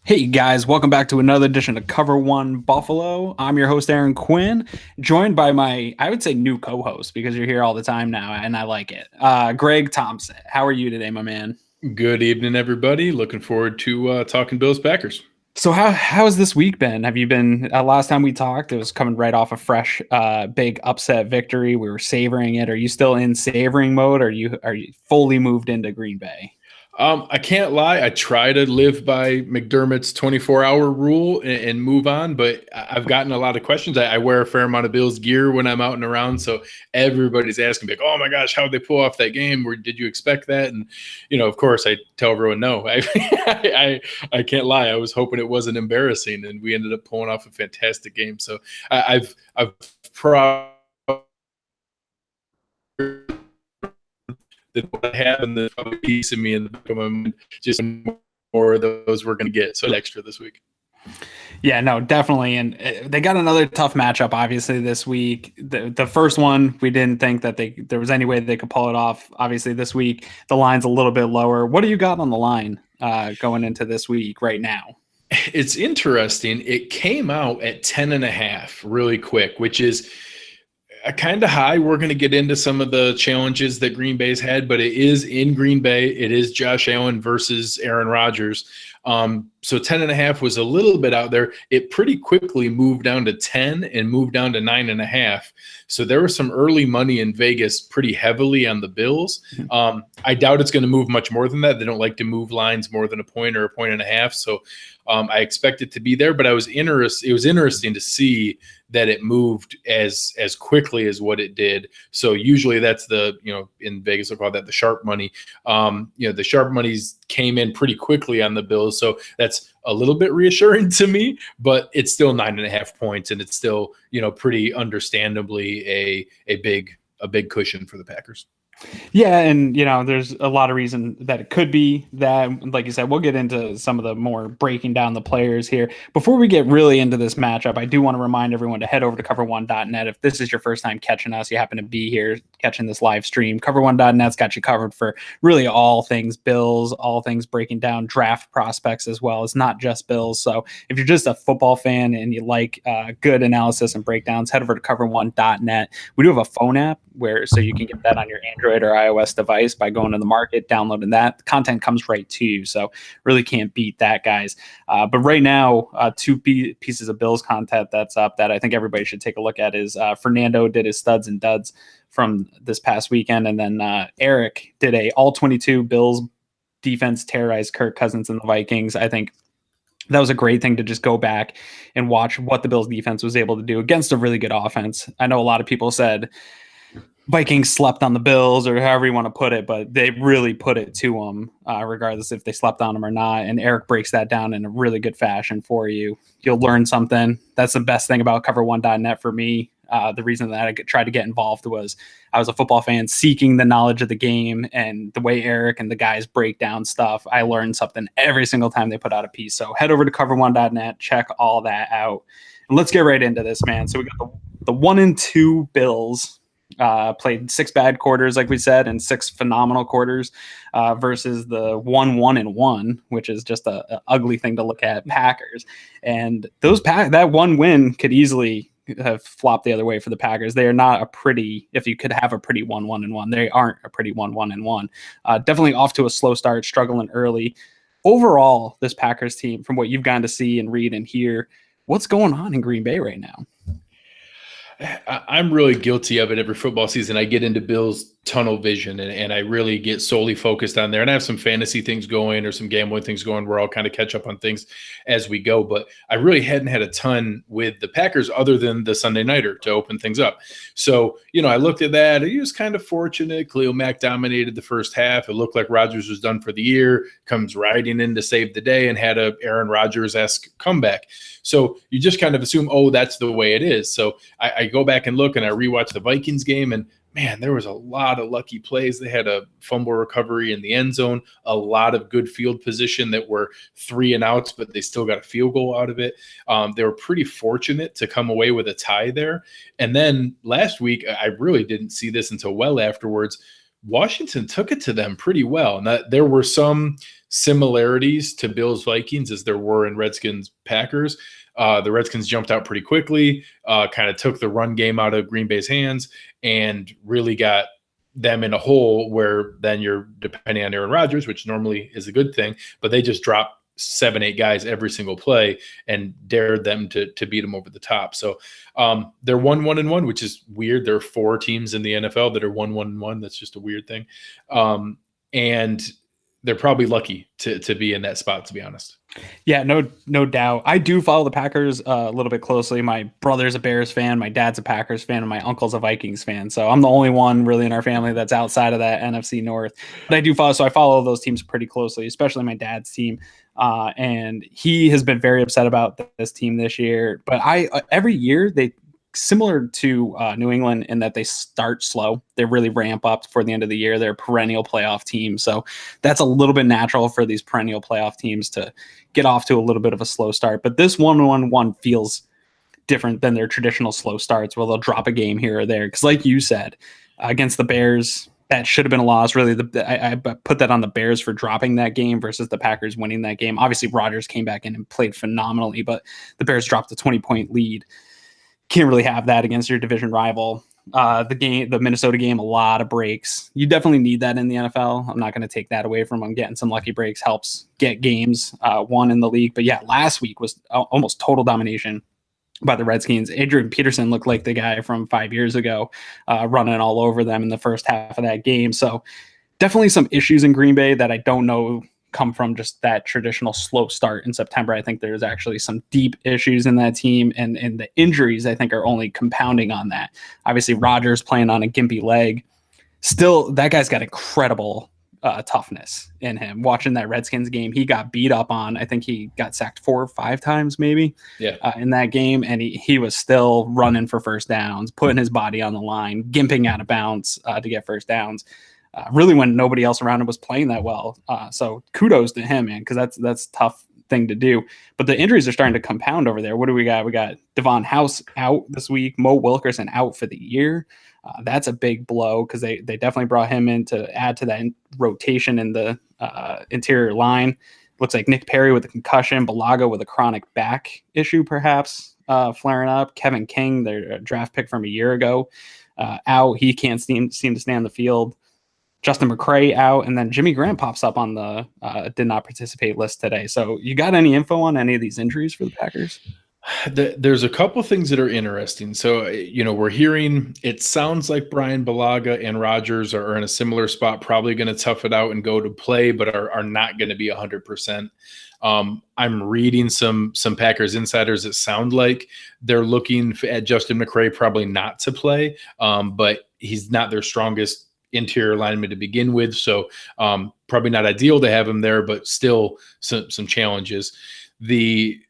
Hey guys, welcome back to another edition of Cover One Buffalo. I'm your host, Aaron Quinn, joined by my, I would say, new co-host because you're here all the time now and I like it. Greg Tompsett. How are you today, my man? Good evening, everybody. Looking forward to talking Bills Packers. So how's this week been? Have you been last time we talked, it was coming right off a fresh big upset victory. We were savoring it. Are you still in savoring mode or are you fully moved into Green Bay? I can't lie. I try to live by McDermott's 24-hour rule and move on, but I've gotten a lot of questions. I wear a fair amount of Bills gear when I'm out and around, so everybody's asking me, like, "Oh my gosh, how did they pull off that game? Or did you expect that?" And of course, I tell everyone no. I can't lie. I was hoping it wasn't embarrassing, and we ended up pulling off a fantastic game. So I've proud that what I have and the piece of me in the back of my mind, just more of those we're going to get. So extra this week. Yeah, no, definitely. And they got another tough matchup, obviously, this week. The first one, we didn't think that there was any way they could pull it off. Obviously, this week, the line's a little bit lower. What do you got on the line going into this week right now? It's interesting. It came out at 10.5 really quick, which is kind of high. We're going to get into some of the challenges that Green Bay's had, but it is in Green Bay. It is Josh Allen versus Aaron Rodgers. So 10.5 was a little bit out there. It pretty quickly moved down to 10 and moved down to 9.5. So there was some early money in Vegas pretty heavily on the Bills. I doubt it's going to move much more than that. They don't like to move lines more than a point or a point and a half. So I expect it to be there, but it was interesting to see that it moved as quickly as what it did. So usually that's in Vegas they'll call that the sharp money. The sharp monies came in pretty quickly on the Bills. So that's a little bit reassuring to me, but it's still 9.5 points, and it's still, pretty understandably a big cushion for the Packers. Yeah, and there's a lot of reason that it could be that. Like you said, we'll get into some of the more breaking down the players here. Before we get really into this matchup, I do want to remind everyone to head over to cover1.net. If this is your first time catching us, you happen to be here catching this live stream, cover1.net's got you covered for really all things Bills, all things breaking down draft prospects as well. It's not just Bills. So if you're just a football fan and you like good analysis and breakdowns, head over to cover1.net. We do have a phone app so you can get that on your Android or iOS device by going to the market, downloading that. The content comes right to you, so really can't beat that, guys. But right now, two pieces of Bills content that's up that I think everybody should take a look at is Fernando did his studs and duds from this past weekend, and then Eric did a all 22 Bills defense terrorized Kirk Cousins and the Vikings. I think that was a great thing to just go back and watch what the Bills defense was able to do against a really good offense. I know a lot of people said Vikings slept on the Bills or however you want to put it, but they really put it to them, regardless if they slept on them or not. And Eric breaks that down in a really good fashion for you. You'll learn something. That's the best thing about cover1.net for me. The reason that I tried to get involved was I was a football fan seeking the knowledge of the game, and the way Eric and the guys break down stuff, I learned something every single time they put out a piece. So head over to cover1.net, check all that out. And let's get right into this, man. So we got the 1-2 Bills. Played 6 bad quarters, like we said, and 6 phenomenal quarters versus the 1-1-1, which is just a ugly thing to look at, Packers. And that one win could easily have flopped the other way for the Packers. They are not a pretty, if you could have a pretty 1-1-1, they aren't a pretty 1-1-1. Definitely off to a slow start, struggling early. Overall, this Packers team, from what you've gotten to see and read and hear, what's going on in Green Bay right now? I'm really guilty of it every football season. I get into Bills tunnel vision and I really get solely focused on there. And I have some fantasy things going or some gambling things going where I'll kind of catch up on things as we go. But I really hadn't had a ton with the Packers other than the Sunday nighter to open things up. So, I looked at that. He was kind of fortunate. Khalil Mack dominated the first half. It looked like Rodgers was done for the year, comes riding in to save the day and had a Aaron Rodgers-esque comeback. So you just kind of assume, oh, that's the way it is. So I go back and look and I rewatch the Vikings game, and man, there was a lot of lucky plays. They had a fumble recovery in the end zone, a lot of good field position that were 3 and outs, but they still got a field goal out of it. They were pretty fortunate to come away with a tie there. And then last week, I really didn't see this until well afterwards. Washington took it to them pretty well. And that there were some similarities to Bills Vikings as there were in Redskins Packers. The Redskins jumped out pretty quickly, kind of took the run game out of Green Bay's hands, and really got them in a hole where then you're depending on Aaron Rodgers, which normally is a good thing, but they just dropped 7-8 guys every single play and dared them to beat them over the top. So they're 1-1-1, which is weird. There are 4 teams in the NFL that are 1-1-1. That's just a weird thing. And they're probably lucky to be in that spot, to be honest. Yeah, no doubt. I do follow the Packers a little bit closely. My brother's a Bears fan, my dad's a Packers fan, and my uncle's a Vikings fan. So I'm the only one really in our family that's outside of that NFC North. But I follow those teams pretty closely, especially my dad's team. And he has been very upset about this team this year. But every year they similar to New England in that they start slow. They really ramp up for the end of the year. They're a perennial playoff team. So that's a little bit natural for these perennial playoff teams to get off to a little bit of a slow start. But this 1-1-1 feels different than their traditional slow starts where they'll drop a game here or there. Because like you said, against the Bears, that should have been a loss. Really, I put that on the Bears for dropping that game versus the Packers winning that game. Obviously, Rodgers came back in and played phenomenally, but the Bears dropped a 20-point lead. Can't really have that against your division rival. The Minnesota game, a lot of breaks. You definitely need that in the NFL. I'm not going to take that away from them. Getting some lucky breaks helps get games won in the league. But yeah, last week was almost total domination by the Redskins. Adrian Peterson looked like the guy from 5 years ago, running all over them in the first half of that game. So definitely some issues in Green Bay that I don't know come from just that traditional slow start in September. I think there's actually some deep issues in that team, and the injuries I think are only compounding on that. Obviously, Rodgers playing on a gimpy leg. Still, that guy's got incredible toughness in him. Watching that Redskins game, he got beat up on. I think he got sacked 4 or 5 times maybe in that game, and he was still running for first downs, putting his body on the line, gimping out of bounds to get first downs. Really when nobody else around him was playing that well. So kudos to him, man, because that's a tough thing to do. But the injuries are starting to compound over there. What do we got? We got Devon House out this week, Mo Wilkerson out for the year. That's a big blow because they definitely brought him in to add to that rotation in the interior line. Looks like Nick Perry with a concussion, Balaga with a chronic back issue perhaps flaring up. Kevin King, their draft pick from a year ago, out. He can't seem to stay on the field. Justin McCray out, and then Jimmy Grant pops up on the did not participate list today. So you got any info on any of these injuries for the Packers? There's a couple things that are interesting. So, we're hearing it sounds like Brian Balaga and Rodgers are in a similar spot, probably going to tough it out and go to play, but are not going to be 100%. I'm reading some Packers insiders that sound like they're looking at Justin McCray probably not to play, but he's not their strongest interior lineman to begin with. So probably not ideal to have him there, but still some challenges. The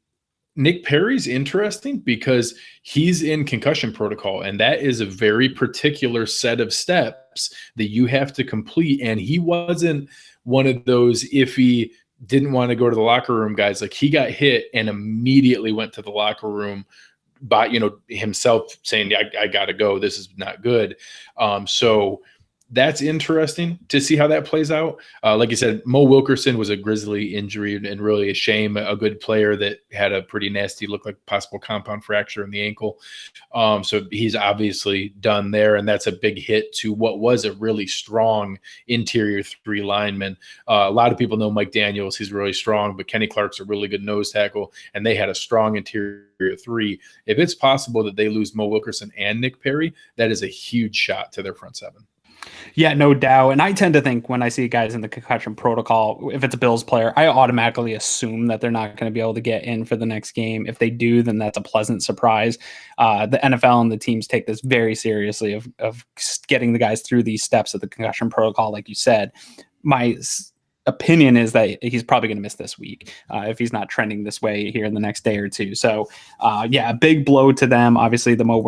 Nick Perry's interesting because he's in concussion protocol, and that is a very particular set of steps that you have to complete. And he wasn't one of those, if he didn't want to go to the locker room guys, like he got hit and immediately went to the locker room by, himself saying, I got to go. This is not good. So that's interesting to see how that plays out. Like you said, Mo Wilkerson was a grisly injury and really a shame. A good player that had a pretty nasty, look like possible compound fracture in the ankle. So he's obviously done there, and that's a big hit to what was a really strong interior 3 lineman. A lot of people know Mike Daniels. He's really strong, but Kenny Clark's a really good nose tackle, and they had a strong interior 3. If it's possible that they lose Mo Wilkerson and Nick Perry, that is a huge shot to their front 7. Yeah, no doubt. And I tend to think when I see guys in the concussion protocol, if it's a Bills player, I automatically assume that they're not going to be able to get in for the next game. If they do, then that's a pleasant surprise. The NFL and the teams take this very seriously of getting the guys through these steps of the concussion protocol, like you said. My opinion is that he's probably going to miss this week if he's not trending this way here in the next day or two. So, a big blow to them. Obviously, the Mo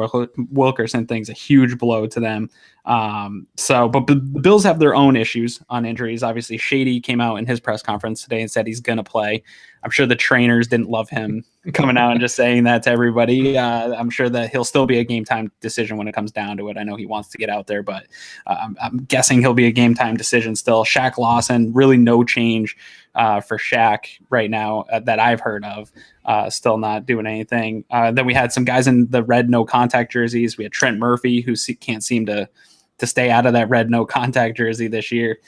Wilkerson thing's a huge blow to them. But the Bills have their own issues on injuries. Obviously, Shady came out in his press conference today and said he's going to play. I'm sure the trainers didn't love him coming out and just saying that to everybody. I'm sure that he'll still be a game time decision when it comes down to it. I know he wants to get out there, but I'm guessing he'll be a game time decision still. Shaq Lawson, really no change for Shaq right now that I've heard of. Still not doing anything. Then we had some guys in the red no contact jerseys. We had Trent Murphy, who can't seem to stay out of that red no contact jersey this year.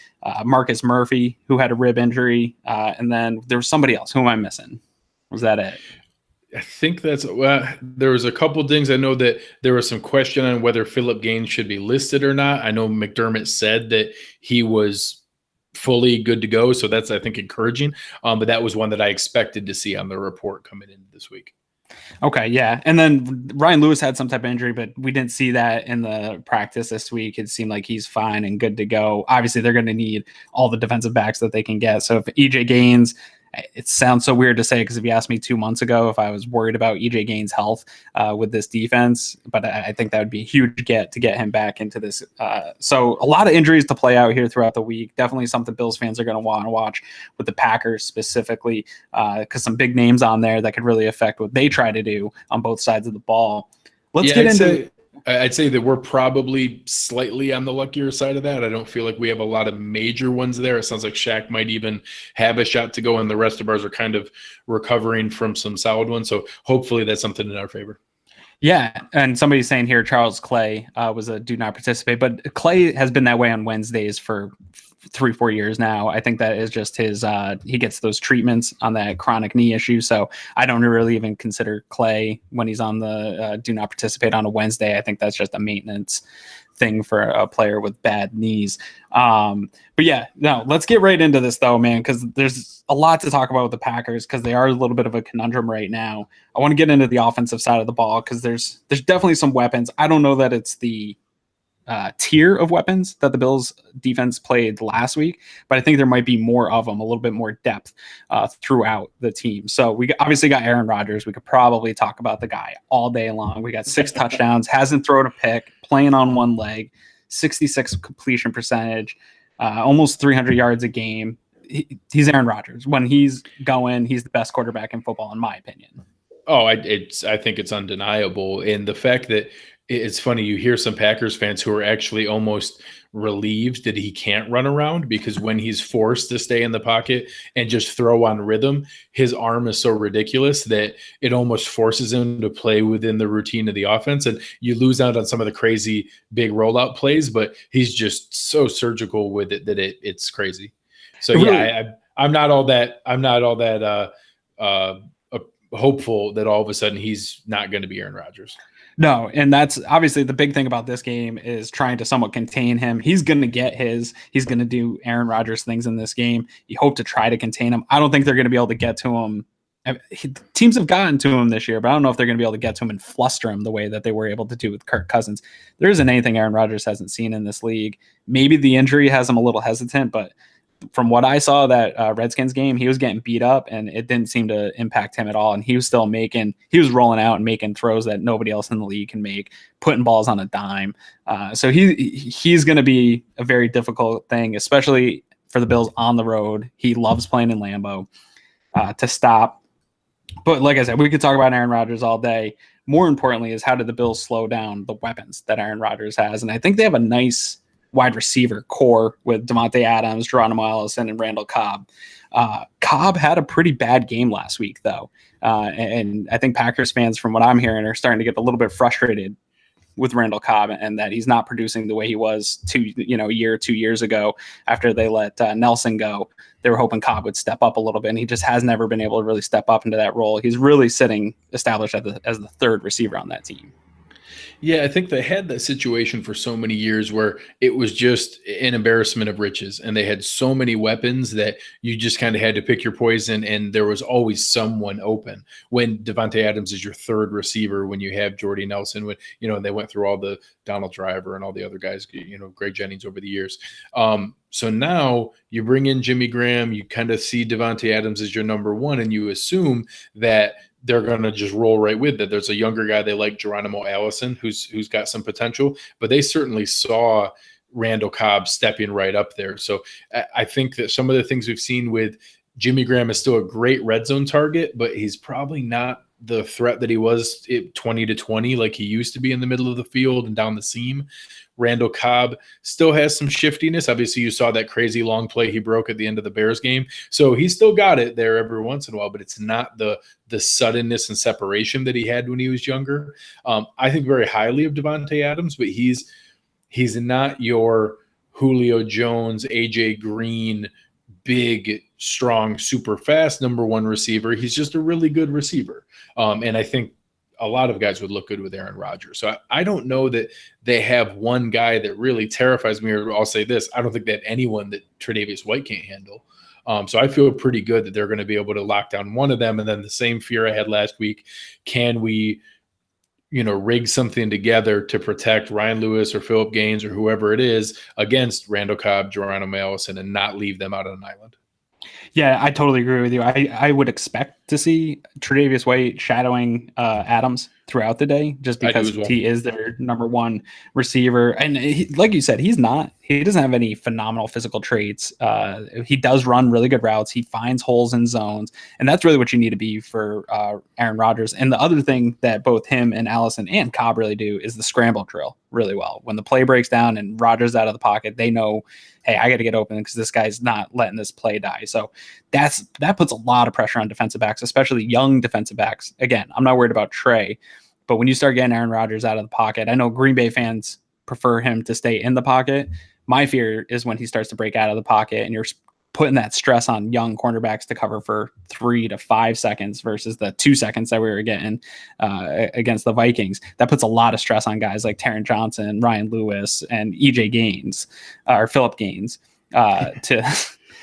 Marcus Murphy, who had a rib injury. And then there was somebody else. Who am I missing? Was that it? I think that's there was a couple things. I know that there was some question on whether Philip Gaines should be listed or not. I know McDermott said that he was fully good to go. So that's, I think, encouraging. But that was one that I expected to see on the report coming in this week. Okay, yeah. And then Ryan Lewis had some type of injury, but we didn't see that in the practice this week. It seemed like he's fine and good to go. Obviously, they're going to need all the defensive backs that they can get. So if EJ Gaines, it sounds so weird to say, because if you asked me 2 months ago if I was worried about EJ Gaines' health with this defense, but I think that would be a huge get to get him back into this. So a lot of injuries to play out here throughout the week. Definitely something Bills fans are going to want to watch with the Packers specifically, because some big names on there that could really affect what they try to do on both sides of the ball. Let's get into I'd say that we're probably slightly on the luckier side of that. I don't feel like we have a lot of major ones there. It sounds like Shaq might even have a shot to go, and the rest of ours are kind of recovering from some solid ones. So hopefully that's something in our favor. Yeah, and somebody's saying here Charles Clay was a do not participate, but Clay has been that way on Wednesdays for 3-4 years now. I think that is just his he gets those treatments on that chronic knee issue, so I don't really even consider Clay when he's on the do not participate on a Wednesday. I think that's just a maintenance thing for a player with bad knees. But yeah, no, let's get right into this though, man, because there's a lot to talk about with the Packers, because they are a little bit of a conundrum right now. I want to get into the offensive side of the ball, because there's definitely some weapons. I don't know that it's the tier of weapons that the Bills defense played last week, but I think there might be more of them, a little bit more depth throughout the team. So we obviously got Aaron Rodgers. We could probably talk about the guy all day long. We got 6 touchdowns, hasn't thrown a pick, playing on one leg, 66 completion percentage, almost 300 yards a game. He's Aaron Rodgers. When he's going, he's the best quarterback in football, in my opinion. Oh, I think it's undeniable. And the fact that it's funny, you hear some Packers fans who are actually almost relieved that he can't run around, because when he's forced to stay in the pocket and just throw on rhythm, his arm is so ridiculous that it almost forces him to play within the routine of the offense. And you lose out on some of the crazy big rollout plays, but he's just so surgical with it that it's crazy. So yeah, I'm not all that hopeful that all of a sudden he's not going to be Aaron Rodgers. No, and that's obviously the big thing about this game, is trying to somewhat contain him. He's going to get he's going to do Aaron Rodgers things in this game. You hope to try to contain him. I don't think they're going to be able to get to him. Teams have gotten to him this year, but I don't know if they're going to be able to get to him and fluster him the way that they were able to do with Kirk Cousins. There isn't anything Aaron Rodgers hasn't seen in this league. Maybe the injury has him a little hesitant, but from what I saw that Redskins game, he was getting beat up and it didn't seem to impact him at all. And he was still he was rolling out and making throws that nobody else in the league can make, putting balls on a dime. So he's going to be a very difficult thing, especially for the Bills on the road. He loves playing in Lambeau to stop. But like I said, we could talk about Aaron Rodgers all day. More importantly is, how did the Bills slow down the weapons that Aaron Rodgers has? And I think they have a nice wide receiver core with Davante Adams, Geronimo Allison, and Randall Cobb. Cobb had a pretty bad game last week, though. And I think Packers fans, from what I'm hearing, are starting to get a little bit frustrated with Randall Cobb, and that he's not producing the way he was a year or 2 years ago after they let Nelson go. They were hoping Cobb would step up a little bit, and he just has never been able to really step up into that role. He's really sitting established as the third receiver on that team. Yeah, I think they had that situation for so many years where it was just an embarrassment of riches, and they had so many weapons that you just kind of had to pick your poison, and there was always someone open. When Davante Adams is your third receiver, when you have Jordy Nelson, when they went through all the Donald Driver and all the other guys, Greg Jennings over the years. So now you bring in Jimmy Graham, you kind of see Davante Adams as your number one, and you assume that they're going to just roll right with it. There's a younger guy they like, Geronimo Allison, who's got some potential, but they certainly saw Randall Cobb stepping right up there. So I think that some of the things we've seen with Jimmy Graham is still a great red zone target, but he's probably not the threat that he was 20 to 20 like he used to be in the middle of the field and down the seam. Randall Cobb still has some shiftiness. Obviously, you saw that crazy long play he broke at the end of the Bears game. So he's still got it there every once in a while, but it's not the suddenness and separation that he had when he was younger. I think very highly of Devontae Adams, but he's not your Julio Jones, AJ Green, big, strong, super fast number one receiver. He's just a really good receiver. And I think a lot of guys would look good with Aaron Rodgers. So I don't know that they have one guy that really terrifies me, or I'll say this, I don't think they have anyone that Tre'Davious White can't handle. So I feel pretty good that they're going to be able to lock down one of them. And then the same fear I had last week, can we rig something together to protect Ryan Lewis or Phillip Gaines or whoever it is against Randall Cobb, Geronimo Allison, and not leave them out on an island? Yeah, I totally agree with you. I would expect to see Tre'Davious White shadowing Adams throughout the day, just because he is their number one receiver. And like you said, he doesn't have any phenomenal physical traits. He does run really good routes. He finds holes in zones, and that's really what you need to be for Aaron Rodgers. And the other thing that both him and Allison and Cobb really do is the scramble drill really well. When the play breaks down and Rodgers out of the pocket, they know, hey, I got to get open because this guy's not letting this play die. So that puts a lot of pressure on defensive backs, especially young defensive backs. Again, I'm not worried about Trey, but when you start getting Aaron Rodgers out of the pocket, I know Green Bay fans prefer him to stay in the pocket. My fear is when he starts to break out of the pocket and you're putting that stress on young cornerbacks to cover for 3 to 5 seconds versus the 2 seconds that we were getting against the Vikings. That puts a lot of stress on guys like Taron Johnson, Ryan Lewis, and EJ Gaines, or Phillip Gaines, to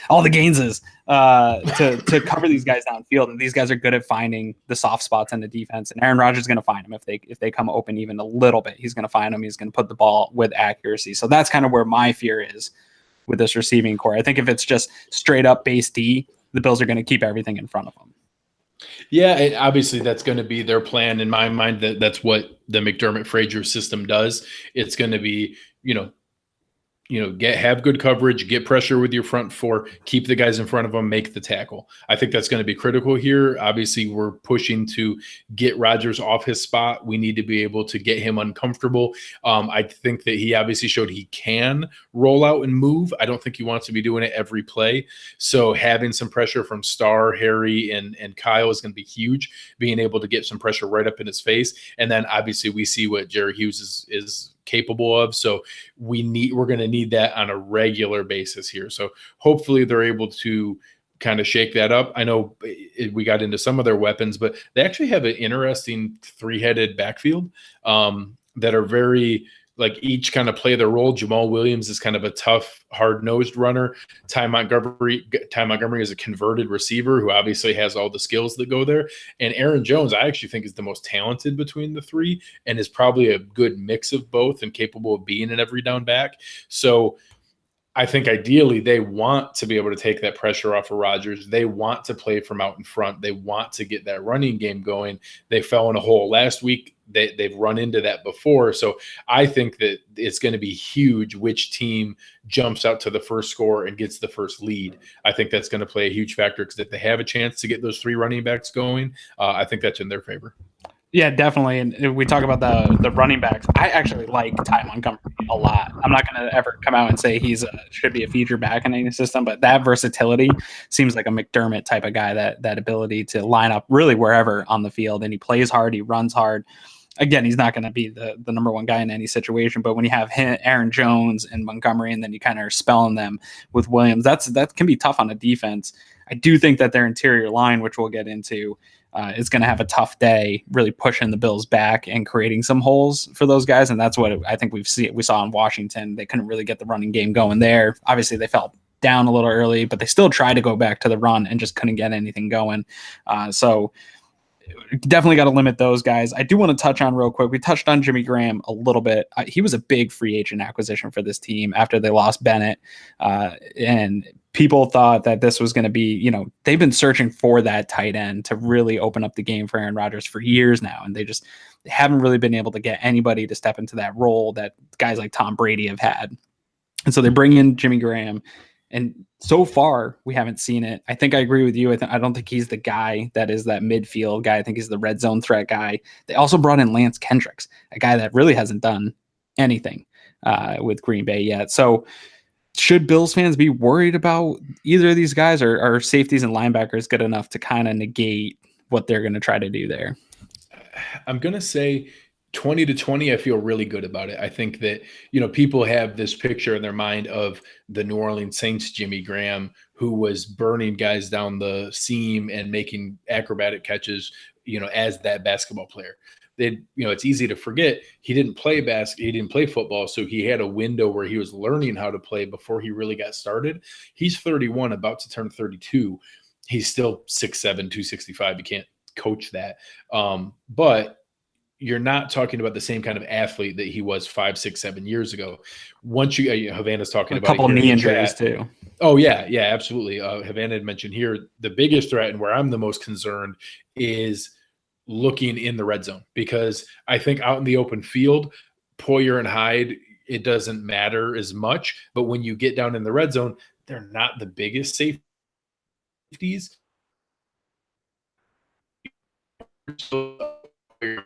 all the Gaineses, to cover these guys downfield. And these guys are good at finding the soft spots in the defense. And Aaron Rodgers is going to find them if they come open even a little bit. He's going to find them. He's going to put the ball with accuracy. So that's kind of where my fear is with this receiving core. I think if it's just straight up base D, the Bills are going to keep everything in front of them. Yeah, and obviously that's going to be their plan in my mind. That's what the McDermott-Frazier system does. It's going to be, have good coverage, get pressure with your front four, keep the guys in front of them, make the tackle. I think that's going to be critical here. Obviously, we're pushing to get Rodgers off his spot. We need to be able to get him uncomfortable. I think that he obviously showed he can roll out and move. I don't think he wants to be doing it every play. So having some pressure from Starr, Harry, and Kyle is going to be huge, being able to get some pressure right up in his face. And then obviously we see what Jerry Hughes is capable of. So we're going to need that on a regular basis here. So hopefully they're able to kind of shake that up. I know we got into some of their weapons, but they actually have an interesting 3-headed backfield that are very, like, each kind of play their role. Jamal Williams is kind of a tough, hard-nosed runner. Ty Montgomery is a converted receiver who obviously has all the skills that go there. And Aaron Jones, I actually think, is the most talented between the three and is probably a good mix of both and capable of being an every down back. So I think ideally they want to be able to take that pressure off of Rodgers. They want to play from out in front. They want to get that running game going. They fell in a hole last week. They've run into that before. So I think that it's going to be huge which team jumps out to the first score and gets the first lead. I think that's going to play a huge factor because if they have a chance to get those 3 running backs going, I think that's in their favor. Yeah, definitely. And we talk about the running backs. I actually like Ty Montgomery a lot. I'm not going to ever come out and say should be a feature back in any system, but that versatility seems like a McDermott type of guy, that ability to line up really wherever on the field. And he plays hard. He runs hard. Again, he's not going to be the number one guy in any situation, but when you have Aaron Jones and Montgomery, and then you kind of are spelling them with Williams, that can be tough on a defense. I do think that their interior line, which we'll get into, is going to have a tough day, really pushing the Bills back and creating some holes for those guys. And that's what I think we saw in Washington. They couldn't really get the running game going there. Obviously, they fell down a little early, but they still tried to go back to the run and just couldn't get anything going. So definitely got to limit those guys. I do want to touch on real quick. We touched on Jimmy Graham a little bit. He was a big free agent acquisition for this team after they lost Bennett. And people thought that this was going to be, they've been searching for that tight end to really open up the game for Aaron Rodgers for years now. And they haven't really been able to get anybody to step into that role that guys like Tom Brady have had. And so they bring in Jimmy Graham. And so far, we haven't seen it. I think I agree with you. I don't think he's the guy that is that midfield guy. I think he's the red zone threat guy. They also brought in Lance Kendricks, a guy that really hasn't done anything with Green Bay yet. So should Bills fans be worried about either of these guys, or are safeties and linebackers good enough to kind of negate what they're going to try to do there? I'm going to say 20-20, I feel really good about it. I think that, people have this picture in their mind of the New Orleans Saints, Jimmy Graham, who was burning guys down the seam and making acrobatic catches, as that basketball player. It's easy to forget he didn't play he didn't play football. So he had a window where he was learning how to play before he really got started. He's 31, about to turn 32. He's still 6'7", 265. You can't coach that. But you're not talking about the same kind of athlete that he was 5, 6, 7 years ago. Once Havana's talking about a couple knee injuries too. Oh yeah, absolutely. Havana had mentioned here the biggest threat, and where I'm the most concerned, is looking in the red zone, because I think out in the open field, Poyer and Hyde, it doesn't matter as much. But when you get down in the red zone, they're not the biggest safeties. Do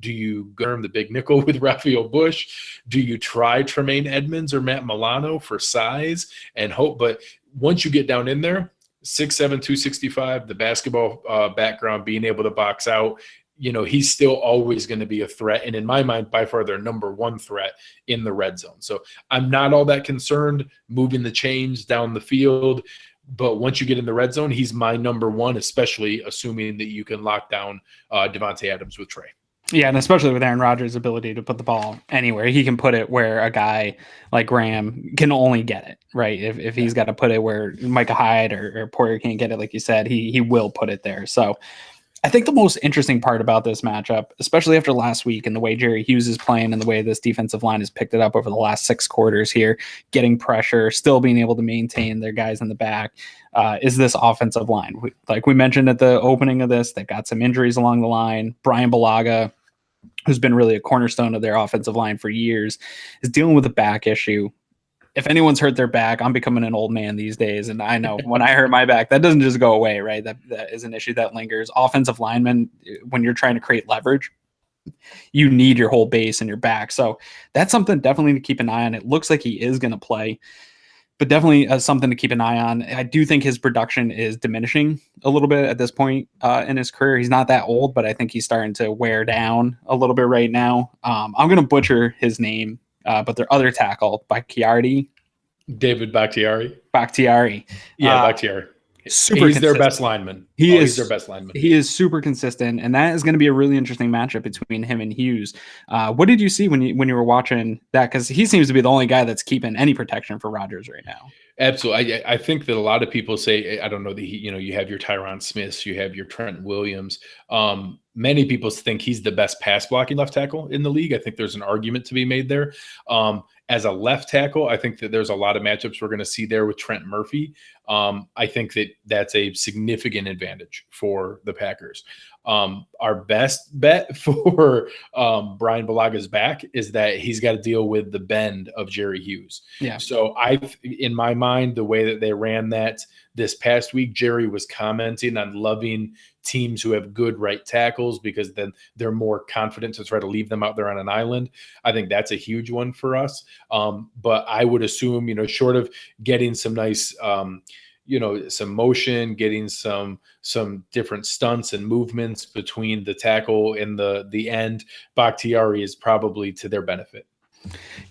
you go the big nickel with Raphael Bush? Do you try Tremaine Edmonds or Matt Milano for size and hope? But once you get down in there, 6'7", 265, the basketball background, being able to box out, he's still always going to be a threat. And in my mind, by far, their number one threat in the red zone. So I'm not all that concerned moving the chains down the field. But once you get in the red zone, he's my number one, especially assuming that you can lock down Devontae Adams with Trey. Yeah, and especially with Aaron Rodgers' ability to put the ball anywhere. He can put it where a guy like Graham can only get it, right? If he's got to put it where Micah Hyde or Poyer can't get it, like you said, he will put it there. So I think the most interesting part about this matchup, especially after last week and the way Jerry Hughes is playing and the way this defensive line has picked it up over the last 6 quarters here, getting pressure, still being able to maintain their guys in the back, is this offensive line. Like we mentioned at the opening of this, they've got some injuries along the line. Brian Bulaga, who's been really a cornerstone of their offensive line for years, is dealing with a back issue. If anyone's hurt their back, I'm becoming an old man these days. And I know when I hurt my back, that doesn't just go away, right? That is an issue that lingers. Offensive linemen, when you're trying to create leverage, you need your whole base and your back. So that's something definitely to keep an eye on. It looks like he is going to play, but definitely something to keep an eye on. I do think his production is diminishing a little bit at this point in his career. He's not that old, but I think he's starting to wear down a little bit right now. I'm going to butcher his name. But their other tackle, David Bakhtiari. Bakhtiari. Bakhtiari. He's their best lineman. He's their best lineman. He is super consistent, and that is going to be a really interesting matchup between him and Hughes. What did you see when you were watching that? Because he seems to be the only guy that's keeping any protection for Rodgers right now. Absolutely. I think that a lot of people say, I don't know, that you have your Tyron Smiths, you have your Trent Williams. Many people think he's the best pass blocking left tackle in the league. I think there's an argument to be made there. As a left tackle, I think that there's a lot of matchups we're going to see there with Trent Murphy. I think that that's a significant advantage for the Packers. Our best bet for Brian Balaga's back is that he's got to deal with the bend of Jerry Hughes. Yeah. So in my mind, the way that they ran that this past week, Jerry was commenting on loving teams who have good right tackles because then they're more confident to try to leave them out there on an island. I think that's a huge one for us. But I would assume, short of getting some nice, some motion, getting some different stunts and movements between the tackle and the end, Bakhtiari is probably to their benefit.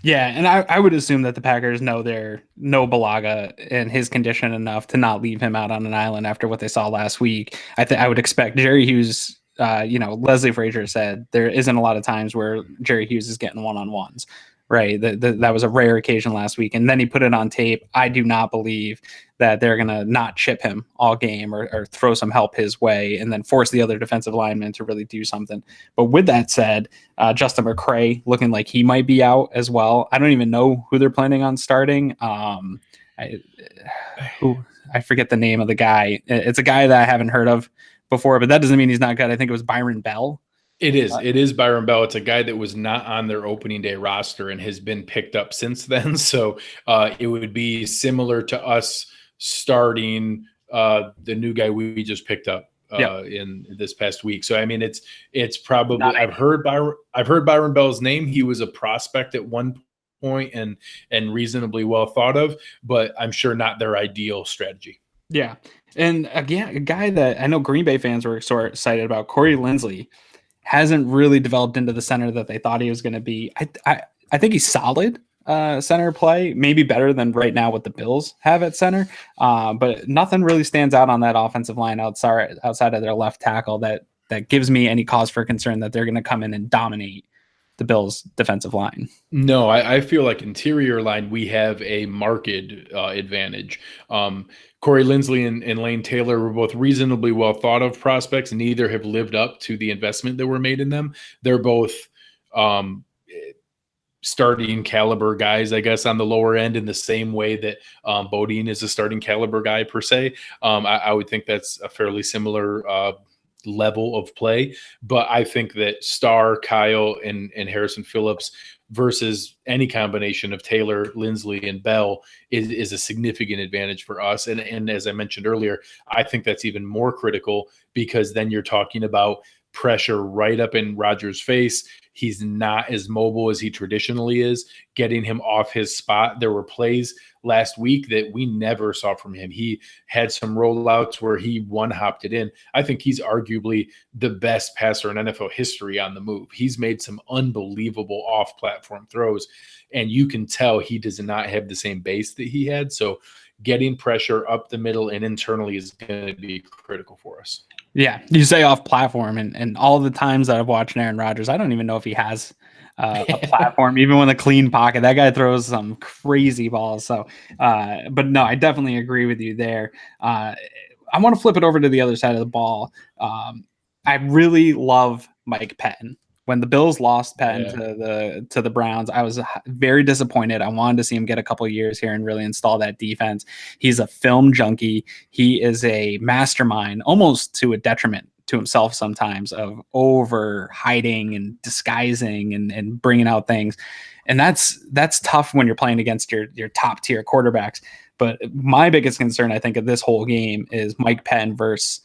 Yeah, and I would assume that the Packers know Bulaga and his condition enough to not leave him out on an island after what they saw last week. I would expect Jerry Hughes, Leslie Frazier said there isn't a lot of times where Jerry Hughes is getting one-on-ones. Right. That was a rare occasion last week. And then he put it on tape. I do not believe that they're going to not chip him all game or throw some help his way and then force the other defensive lineman to really do something. But with that said, Justin McCray looking like he might be out as well. I don't even know who they're planning on starting. I forget the name of the guy. It's a guy that I haven't heard of before, but that doesn't mean he's not good. I think it was Byron Bell. It is. It is Byron Bell. It's a guy that was not on their opening day roster and has been picked up since then. So it would be similar to us starting the new guy we just picked up in this past week. So I mean, it's probably I've heard Byron Bell's name. He was a prospect at one point and reasonably well thought of, but I'm sure not their ideal strategy. Yeah, and again, a guy that I know Green Bay fans were sort of excited about, Corey Linsley, hasn't really developed into the center that they thought he was going to be. I think he's solid center play, maybe better than right now what the Bills have at center. But nothing really stands out on that offensive line outside of their left tackle that gives me any cause for concern that they're going to come in and dominate the Bills' defensive line. No, I feel like interior line, we have a marked advantage. Corey Linsley and Lane Taylor were both reasonably well thought of prospects. Neither have lived up to the investment that were made in them. They're both starting caliber guys, I guess, on the lower end in the same way that Pettine is a starting caliber guy per se. I would think that's a fairly similar level of play, but I think that Starr, Kyle, and Harrison Phillips versus any combination of Taylor, Linsley, and Bell is a significant advantage for us. And as I mentioned earlier, I think that's even more critical because then you're talking about pressure right up in Rodgers' face. He's not as mobile as he traditionally is, getting him off his spot. There were plays last week that we never saw from him. He had some rollouts where he one-hopped it in. I think he's arguably the best passer in NFL history on the move. He's made some unbelievable off-platform throws, and you can tell he does not have the same base that he had. So getting pressure up the middle and internally is going to be critical for us. Yeah, you say off platform, and all the times that I've watched Aaron Rodgers, I don't even know if he has a platform, even with a clean pocket. That guy throws some crazy balls. So, but no, I definitely agree with you there. I want to flip it over to the other side of the ball. I really love Mike Pettine. When the Bills lost Pettine to the Browns, I was very disappointed. I wanted to see him get a couple of years here and really install that defense. He's a film junkie. He is a mastermind, almost to a detriment to himself sometimes, of over hiding and disguising and bringing out things. And that's tough when you're playing against your top tier quarterbacks. But my biggest concern, I think, of this whole game is Mike Pettine versus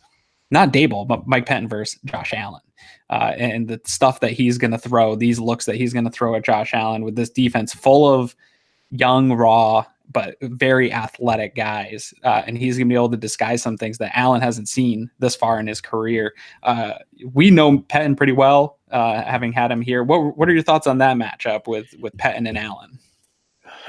not Dable, but Mike Pettine versus Josh Allen. And the stuff that he's going to throw, these looks that he's going to throw at Josh Allen with this defense full of young, raw, but very athletic guys. And he's going to be able to disguise some things that Allen hasn't seen this far in his career. We know Pettine pretty well, having had him here. What are your thoughts on that matchup with Pettine and Allen?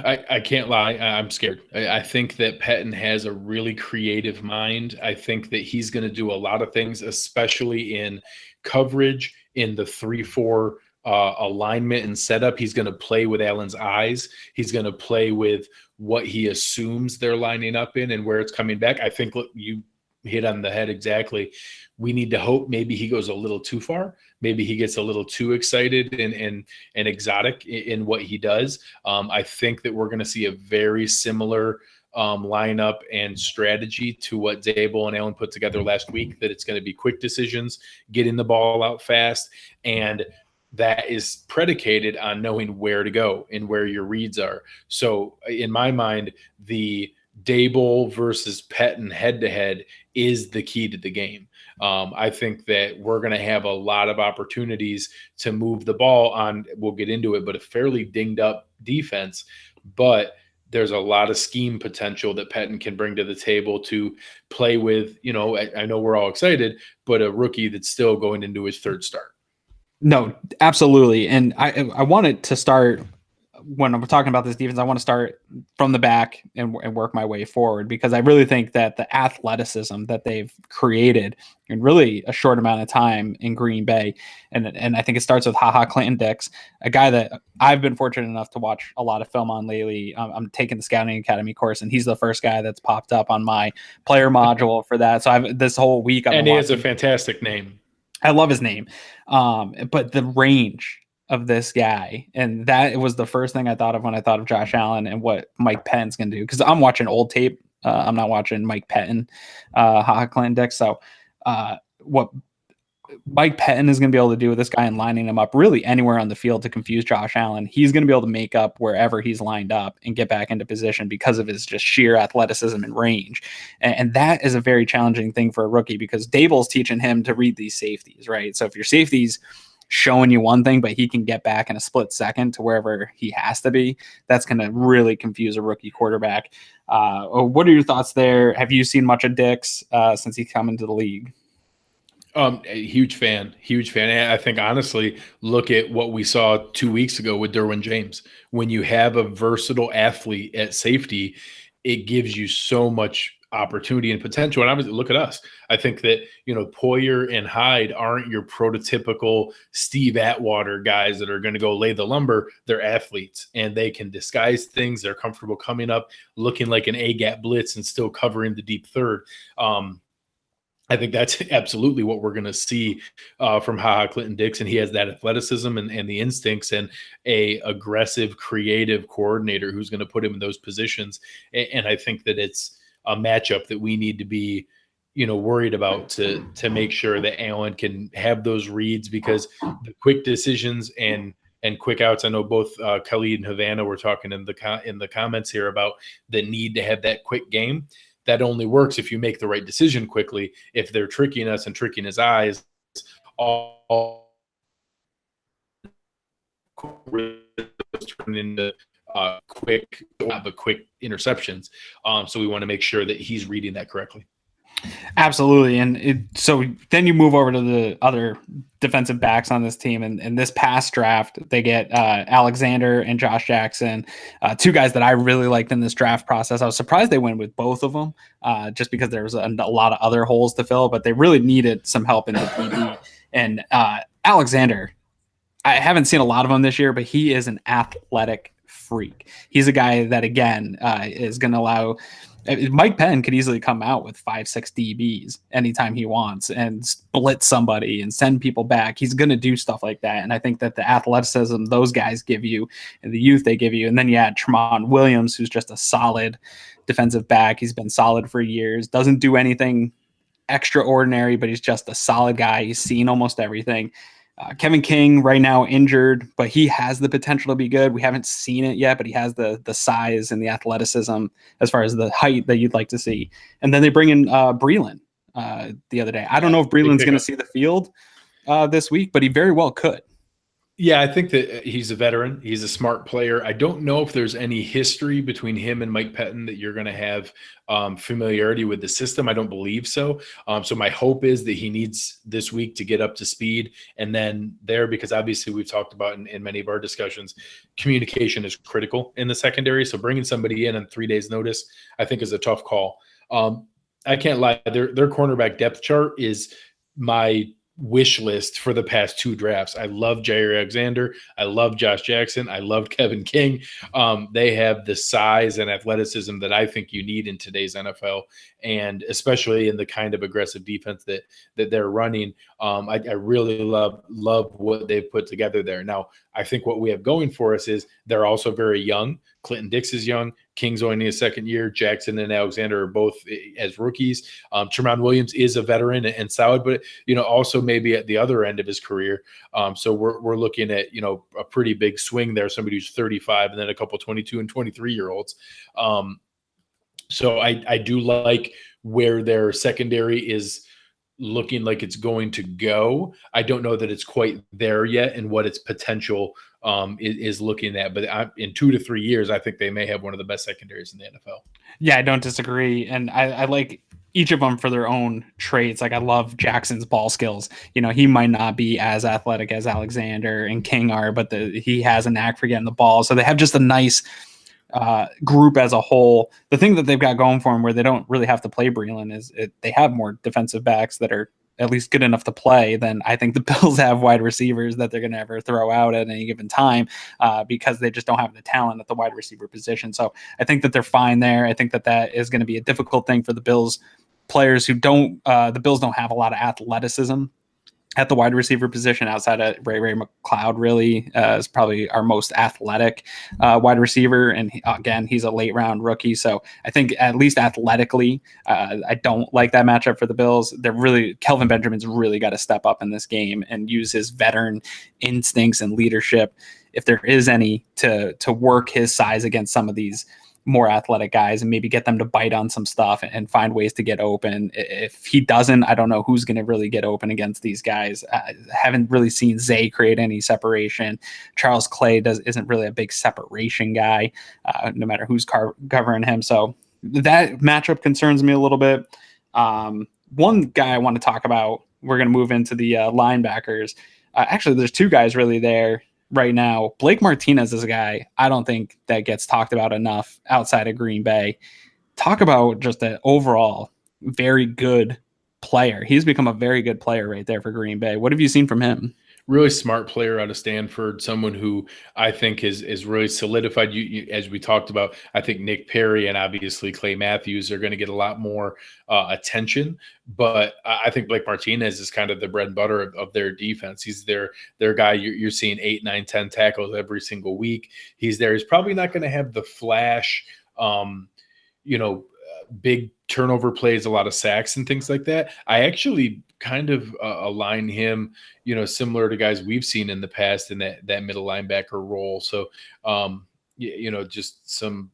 I can't lie. I'm scared. I think that Pettine has a really creative mind. I think that he's going to do a lot of things, especially in coverage, in the 3-4 alignment and setup. He's going to play with Allen's eyes. He's going to play with what he assumes they're lining up in and where it's coming back. I think you hit on the head exactly. We need to hope maybe he goes a little too far. Maybe he gets a little too excited and exotic in what he does. I think that we're going to see a very similar lineup and strategy to what Dable and Allen put together last week, that it's going to be quick decisions, getting the ball out fast, and that is predicated on knowing where to go and where your reads are. So in my mind, the Dable versus Pettine head-to-head is the key to the game. I think that we're going to have a lot of opportunities to move the ball on, we'll get into it, but a fairly dinged up defense. But there's a lot of scheme potential that Pettine can bring to the table to play with. You know, I know we're all excited, but a rookie that's still going into his third start. No, absolutely. And I wanted to start, when I'm talking about this defense, I want to start from the back and work my way forward, because I really think that the athleticism that they've created in really a short amount of time in Green Bay, and I think it starts with Clinton-Dix, a guy that I've been fortunate enough to watch a lot of film on lately. I'm taking the Scouting Academy course, and he's the first guy that's popped up on my player module for that. So this whole week, and he has a fantastic name. I love his name, but the range of this guy, and that was the first thing I thought of when I thought of Josh Allen and what Mike Pettine's going to do, because I'm watching old tape. I'm not watching Mike Pettine, Clinton-Dix. So what Mike Pettine is going to be able to do with this guy and lining him up really anywhere on the field to confuse Josh Allen. He's going to be able to make up wherever he's lined up and get back into position because of his just sheer athleticism and range. And that is a very challenging thing for a rookie because Dable's teaching him to read these safeties, right? So if your safety's showing you one thing, but he can get back in a split second to wherever he has to be, that's going to really confuse a rookie quarterback. What are your thoughts there? Have you seen much of Dix since he's come into the league? A huge fan. And I think honestly, look at what we saw 2 weeks ago with Derwin James. When you have a versatile athlete at safety, it gives you so much opportunity and potential. And obviously, look at us. I think that, Poyer and Hyde aren't your prototypical Steve Atwater guys that are going to go lay the lumber. They're athletes and they can disguise things. They're comfortable coming up, looking like an A-gap blitz and still covering the deep third. I think that's absolutely what we're going to see from Clinton Dix, and he has that athleticism and the instincts and a aggressive, creative coordinator who's going to put him in those positions. And I think that it's a matchup that we need to be, worried about to make sure that Allen can have those reads, because the quick decisions and quick outs. I know both Khalid and Havana were talking in the comments here about the need to have that quick game. That only works if you make the right decision quickly. If they're tricking us and tricking his eyes, all turn into quick interceptions. So we want to make sure that he's reading that correctly. Absolutely. And so then you move over to the other defensive backs on this team. And this past draft, they get Alexander and Josh Jackson, two guys that I really liked in this draft process. I was surprised they went with both of them just because there was a lot of other holes to fill, but they really needed some help in the DB. And Alexander, I haven't seen a lot of him this year, but he is an athletic freak. He's a guy that, again, is going to allow – Mike Penn could easily come out with 5-6 DBs anytime he wants and split somebody and send people back. He's going to do stuff like that. And I think that the athleticism those guys give you and the youth they give you, and then you add Tremont Williams, who's just a solid defensive back. He's been solid for years, doesn't do anything extraordinary, but he's just a solid guy. He's seen almost everything. Kevin King right now injured, but he has the potential to be good. We haven't seen it yet, but he has the size and the athleticism as far as the height that you'd like to see. And then they bring in Breeland the other day. I don't know if Breeland's going to see the field this week, but he very well could. Yeah, I think that he's a veteran. He's a smart player. I don't know if there's any history between him and Mike Pettine that you're going to have familiarity with the system. I don't believe so. So my hope is that he needs this week to get up to speed. And then because obviously we've talked about in many of our discussions, communication is critical in the secondary. So bringing somebody in on 3 days notice, I think, is a tough call. I can't lie. Their cornerback depth chart is my wish list for the past two drafts. I love Jair Alexander. I love Josh Jackson. I love Kevin King. They have the size and athleticism that I think you need in today's NFL, and especially in the kind of aggressive defense that they're running. I really love what they've put together there. Now, I think what we have going for us is they're also very young. Clinton Dix is young. King's only his second year. Jackson and Alexander are both as rookies. Tremont Williams is a veteran and solid, but also maybe at the other end of his career. So we're looking at a pretty big swing there. Somebody who's 35, and then a couple 22 and 23-year-olds. So I do like where their secondary is looking like it's going to go. I don't know that it's quite there yet and what its potential is looking at, but in 2 to 3 years, I think they may have one of the best secondaries in the NFL. Yeah, I don't disagree. And I like each of them for their own traits. Like, I love Jackson's ball skills. He might not be as athletic as Alexander and King are, but he has a knack for getting the ball. So they have just a nice group as a whole. The thing that they've got going for them where they don't really have to play Breeland is they have more defensive backs that are at least good enough to play than I think the Bills have wide receivers that they're going to ever throw out at any given time because they just don't have the talent at the wide receiver position. So I think that they're fine there. I think that is going to be a difficult thing for the Bills players who the Bills don't have a lot of athleticism at the wide receiver position outside of Ray McLeod really is probably our most athletic wide receiver. And again, he's a late round rookie. So I think at least athletically, I don't like that matchup for the Bills. Kelvin Benjamin's really got to step up in this game and use his veteran instincts and leadership, if there is any, to work his size against some of these more athletic guys and maybe get them to bite on some stuff and find ways to get open. If he doesn't, I don't know who's going to really get open against these guys. I haven't really seen Zay create any separation. Charles Clay isn't really a big separation guy, no matter who's covering him. So that matchup concerns me a little bit. One guy I want to talk about, we're going to move into the linebackers. Actually, there's two guys really there right now. Blake Martinez is a guy I don't think that gets talked about enough outside of Green Bay. Talk about just an overall very good player. He's become a very good player right there for Green Bay. What have you seen from him? Really smart player out of Stanford, someone who I think is really solidified. As we talked about, I think Nick Perry and obviously Clay Matthews are going to get a lot more attention. But I think Blake Martinez is kind of the bread and butter of their defense. He's their guy. You're seeing 8, 9, 10 tackles every single week. He's there. He's probably not going to have the flash, big turnover plays, a lot of sacks and things like that. I actually kind of align him, similar to guys we've seen in the past in that middle linebacker role. So, just some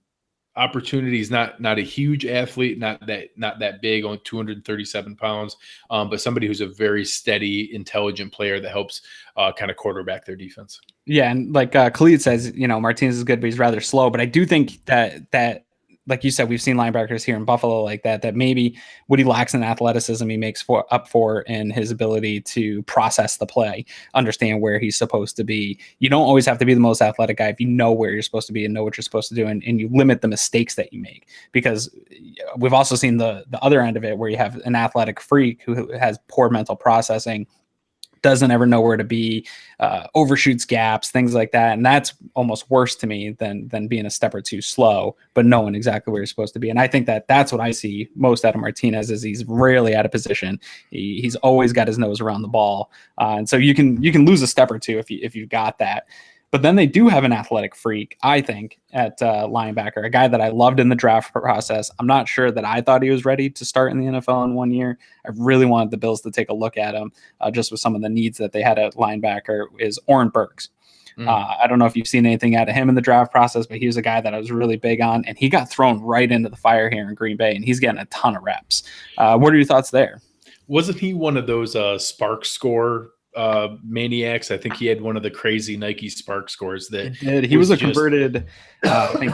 opportunities, not a huge athlete, not that big, only 237 pounds, but somebody who's a very steady, intelligent player that helps kind of quarterback their defense. Yeah. And like Khalid says, Martinez is good, but he's rather slow. But I do think that like you said, we've seen linebackers here in Buffalo like that maybe what he lacks in athleticism, he makes up for in his ability to process the play, understand where he's supposed to be. You don't always have to be the most athletic guy if you know where you're supposed to be and know what you're supposed to do, and you limit the mistakes that you make. Because we've also seen the other end of it where you have an athletic freak who has poor mental processing, doesn't ever know where to be, overshoots gaps, things like that. And that's almost worse to me than being a step or two slow, but knowing exactly where you're supposed to be. And I think that's what I see most out of Martinez is he's rarely out of position. He's always got his nose around the ball. And so you can lose a step or two if you've got that. But then they do have an athletic freak, I think, at linebacker, a guy that I loved in the draft process. I'm not sure that I thought he was ready to start in the NFL in 1 year. I really wanted the Bills to take a look at him just with some of the needs that they had at linebacker is Oren Burks. I don't know if you've seen anything out of him in the draft process, but he was a guy that I was really big on, and he got thrown right into the fire here in Green Bay, and he's getting a ton of reps. What are your thoughts there? Wasn't he one of those spark score maniacs? I think he had one of the crazy Nike spark scores that he was a converted I think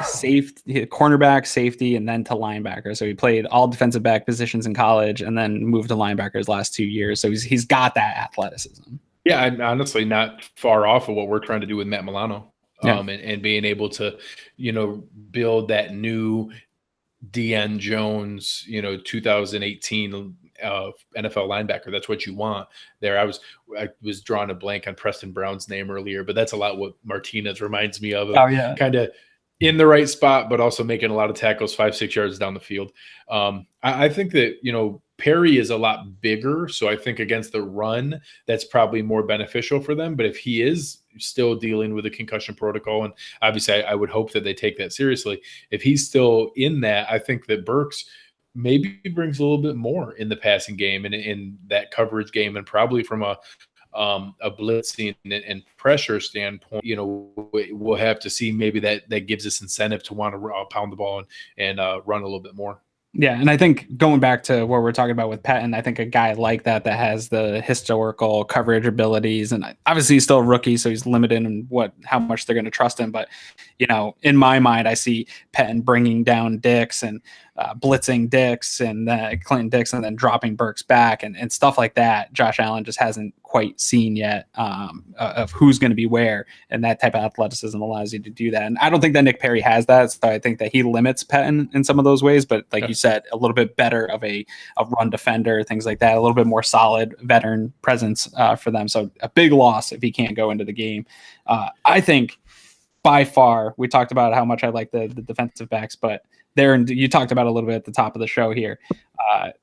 cornerback, safety, and then to linebacker. So he played all defensive back positions in college and then moved to linebacker his last 2 years. So he's got that athleticism. Yeah, I'm honestly not far off of what we're trying to do with Matt Milano, and being able to, build that new DN Jones, 2018 NFL linebacker. That's what you want there. I was drawing a blank on Preston Brown's name earlier, but that's a lot what Martinez reminds me of. Oh yeah, kind of in the right spot, but also making a lot of tackles 5-6 yards down the field. I think that Perry is a lot bigger, so I think against the run that's probably more beneficial for them. But if he is still dealing with a concussion protocol, and obviously I would hope that they take that seriously, if he's still in that, I think that Burks maybe brings a little bit more in the passing game and in that coverage game, and probably from a blitzing and pressure standpoint, we'll have to see. Maybe that gives us incentive to want to pound the ball and run a little bit more. Yeah, and I think going back to what we're talking about with Pettine, I think a guy like that has the historical coverage abilities, and obviously he's still a rookie, so he's limited in how much they're going to trust him. But in my mind, I see Pettine bringing down Dix and blitzing Dix and Clinton Dix, and then dropping Burks back and stuff like that. Josh Allen just hasn't quite seen yet of who's going to be where, and that type of athleticism allows you to do that. And I don't think that Nick Perry has that, so I think that he limits Pettine in some of those ways. But like you said, a little bit better of a run defender, things like that, a little bit more solid veteran presence for them. So a big loss if he can't go into the game. I think by far, we talked about how much I like the defensive backs, but you talked about a little bit at the top of the show here.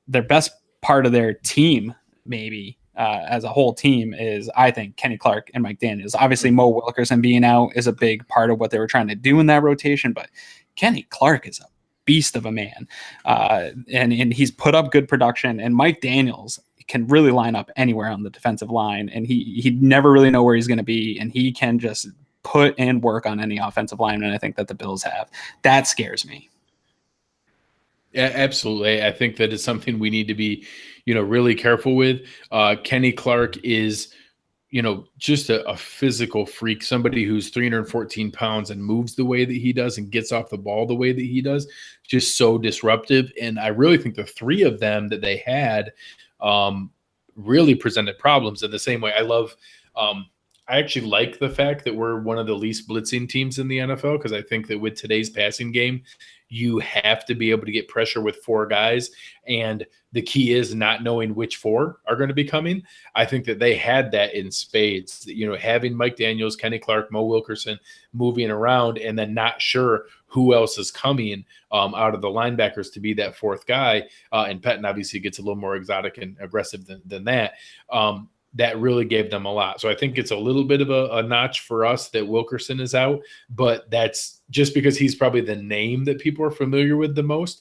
Their best part of their team, maybe, as a whole team is, I think, Kenny Clark and Mike Daniels. Obviously, Mo Wilkerson being out is a big part of what they were trying to do in that rotation, but Kenny Clark is a beast of a man, and he's put up good production. And Mike Daniels can really line up anywhere on the defensive line, and he never really know where he's going to be, and he can just put in work on any offensive line. And I think that the Bills have. That scares me. Yeah, absolutely. I think that is something we need to be, really careful with. Kenny Clark is, just a physical freak, somebody who's 314 pounds and moves the way that he does and gets off the ball the way that he does, just so disruptive. And I really think the three of them that they had really presented problems in the same way. I actually like the fact that we're one of the least blitzing teams in the NFL, because I think that with today's passing game, you have to be able to get pressure with four guys, and the key is not knowing which four are going to be coming. I think that they had that in spades, having Mike Daniels, Kenny Clark, Mo Wilkerson moving around, and then not sure who else is coming out of the linebackers to be that fourth guy. And Pettine obviously gets a little more exotic and aggressive than that. That really gave them a lot. So I think it's a little bit of a notch for us that Wilkerson is out, but that's just because he's probably the name that people are familiar with the most.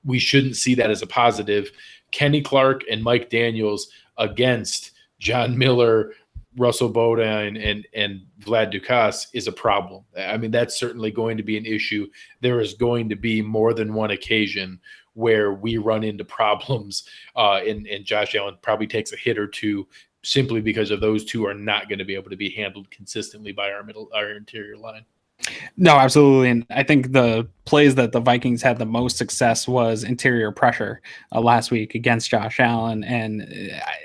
We shouldn't see that as a positive. Kenny Clark and Mike Daniels against John Miller, Russell Bodine, and Vlad Dukas is a problem. I mean, that's certainly going to be an issue. There is going to be more than one occasion where we run into problems, and Josh Allen probably takes a hit or two simply because of those two are not going to be able to be handled consistently by our interior line. No, absolutely. And I think the plays that the Vikings had the most success was interior pressure last week against Josh Allen. And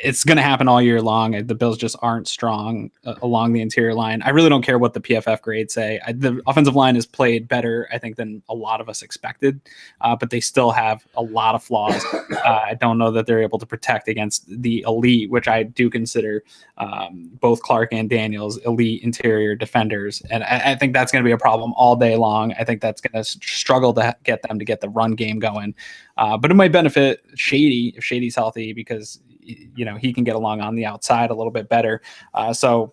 it's going to happen all year long. The Bills just aren't strong along the interior line. I really don't care what the PFF grades say. The offensive line has played better, I think, than a lot of us expected, but they still have a lot of flaws. I don't know that they're able to protect against the elite, which I do consider both Clark and Daniels elite interior defenders. And I think that's going to be a problem all day long. I think that's going to struggle to get them to get the run game going. But it might benefit Shady if Shady's healthy, because he can get along on the outside a little bit better. So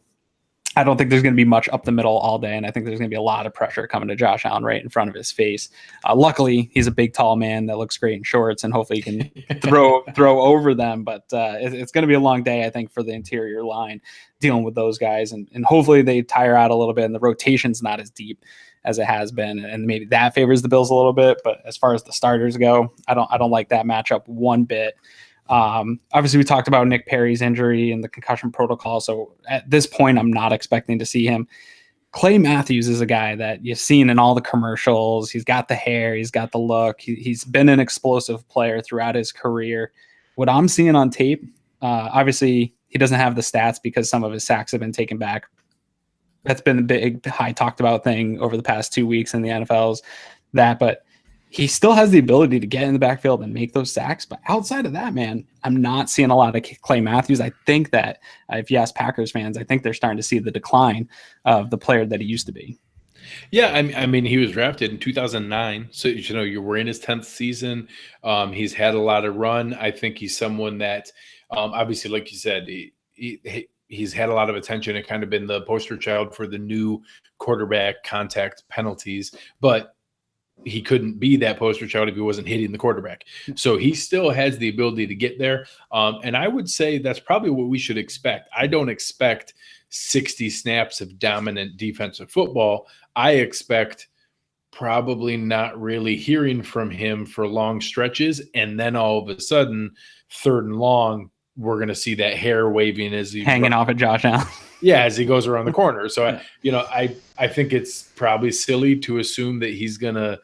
I don't think there's going to be much up the middle all day, and I think there's going to be a lot of pressure coming to Josh Allen right in front of his face. Luckily, he's a big, tall man that looks great in shorts, and hopefully he can throw over them. But it's going to be a long day, I think, for the interior line dealing with those guys, and hopefully they tire out a little bit, and the rotation's not as deep as it has been, and maybe that favors the Bills a little bit. But as far as the starters go, I don't like that matchup one bit. Obviously, we talked about Nick Perry's injury and the concussion protocol, so at this point, I'm not expecting to see him. Clay Matthews is a guy that you've seen in all the commercials. He's got the hair, he's got the look. He's been an explosive player throughout his career. What I'm seeing on tape, obviously, he doesn't have the stats because some of his sacks have been taken back. That's been a big, high talked about thing over the past 2 weeks in the NFL's but he still has the ability to get in the backfield and make those sacks. But outside of that, man, I'm not seeing a lot of Clay Matthews. I think that if you ask Packers fans, I think they're starting to see the decline of the player that he used to be. Yeah, I mean, he was drafted in 2009, so you were in his 10th season. He's had a lot of run. I think he's someone that, obviously, like you said, he's had a lot of attention and kind of been the poster child for the new quarterback contact penalties, but he couldn't be that poster child if he wasn't hitting the quarterback. So he still has the ability to get there. And I would say that's probably what we should expect. I don't expect 60 snaps of dominant defensive football. I expect probably not really hearing from him for long stretches. And then all of a sudden, 3rd and long, we're going to see that hair waving as he's hanging off at Josh Allen. Yeah, as he goes around the corner. So, I think it's probably silly to assume that he's going to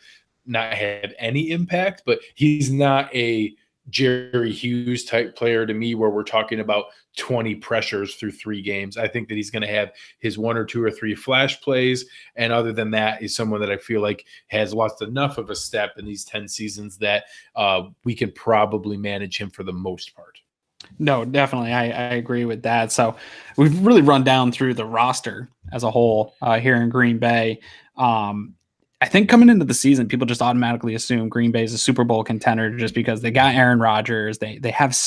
not have any impact, but he's not a Jerry Hughes type player to me where we're talking about 20 pressures through 3 games. I think that he's going to have his 1 or 2 or 3 flash plays. And other than that, he's someone that I feel like has lost enough of a step in these 10 seasons that we can probably manage him for the most part. No, definitely. I agree with that. So we've really run down through the roster as a whole here in Green Bay. I think coming into the season, people just automatically assume Green Bay is a Super Bowl contender just because they got Aaron Rodgers. They have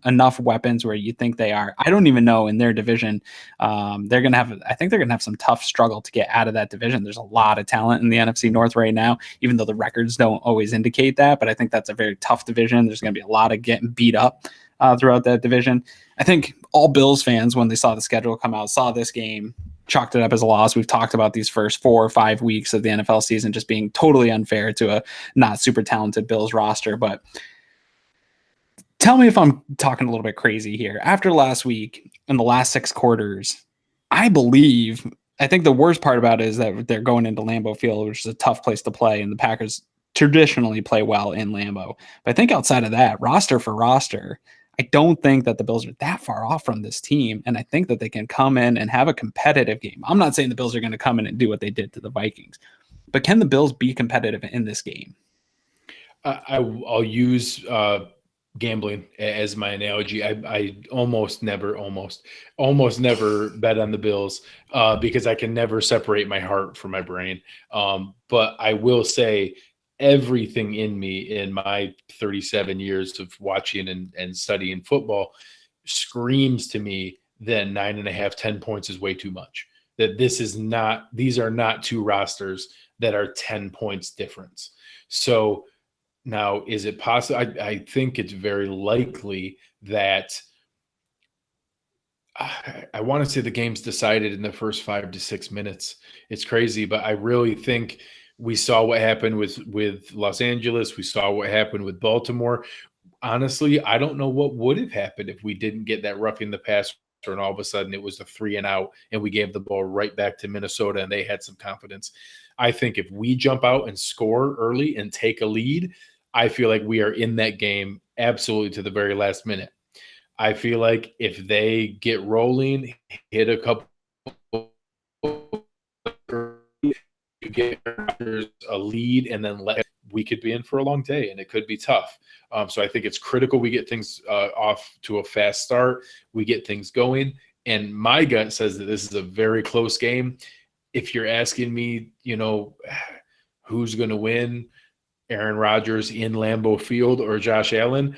enough weapons where you think they are. I don't even know in their division. They're gonna have. I think they're gonna have some tough struggle to get out of that division. There's a lot of talent in the NFC North right now, even though the records don't always indicate that. But I think that's a very tough division. There's gonna be a lot of getting beat up throughout that division. I think all Bills fans, when they saw the schedule come out, saw this game, chalked it up as a loss. We've talked about these first 4 or 5 weeks of the NFL season just being totally unfair to a not super talented Bills roster. But tell me if I'm talking a little bit crazy here. After last week, in the last 6 quarters, I think the worst part about it is that they're going into Lambeau Field, which is a tough place to play, and the Packers traditionally play well in Lambeau. But I think outside of that, roster for roster, I don't think that the Bills are that far off from this team, and I think that they can come in and have a competitive game. I'm not saying the Bills are going to come in and do what they did to the Vikings, but can the Bills be competitive in this game? I'll use gambling as my analogy. I almost never bet on the Bills because I can never separate my heart from my brain. But I will say, everything in me in my 37 years of watching and studying football screams to me that 9.5, 10 points is way too much. That these are not two rosters that are 10 points difference. So now, is it possible? I think it's very likely that I want to say the game's decided in the first 5 to 6 minutes. It's crazy, but I really think we saw what happened with Los Angeles. We saw what happened with Baltimore. Honestly, I don't know what would have happened if we didn't get that roughing the passer and all of a sudden it was a 3 and out and we gave the ball right back to Minnesota and they had some confidence. I think if we jump out and score early and take a lead, I feel like we are in that game absolutely to the very last minute. I feel like if they get rolling, hit a couple, you get a lead, and then we could be in for a long day, and it could be tough. So I think it's critical we get things off to a fast start. We get things going, and my gut says that this is a very close game. If you're asking me, who's going to win, Aaron Rodgers in Lambeau Field or Josh Allen,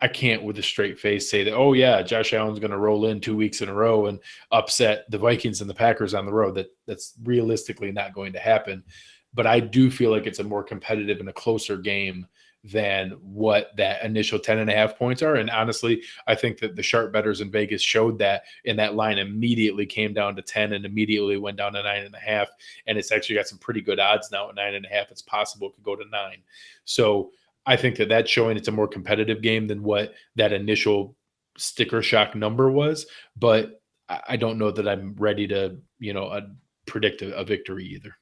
I can't with a straight face say that, oh, yeah, Josh Allen's going to roll in 2 weeks in a row and upset the Vikings and the Packers on the road. That's realistically not going to happen. But I do feel like it's a more competitive and a closer game than what that initial 10.5 points are. And honestly, I think that the sharp bettors in Vegas showed that, and that line immediately came down to 10 and immediately went down to 9.5. And it's actually got some pretty good odds now at 9.5. It's possible it could go to 9. So I think that that's showing it's a more competitive game than what that initial sticker shock number was. But I don't know that I'm ready to, predict a victory either.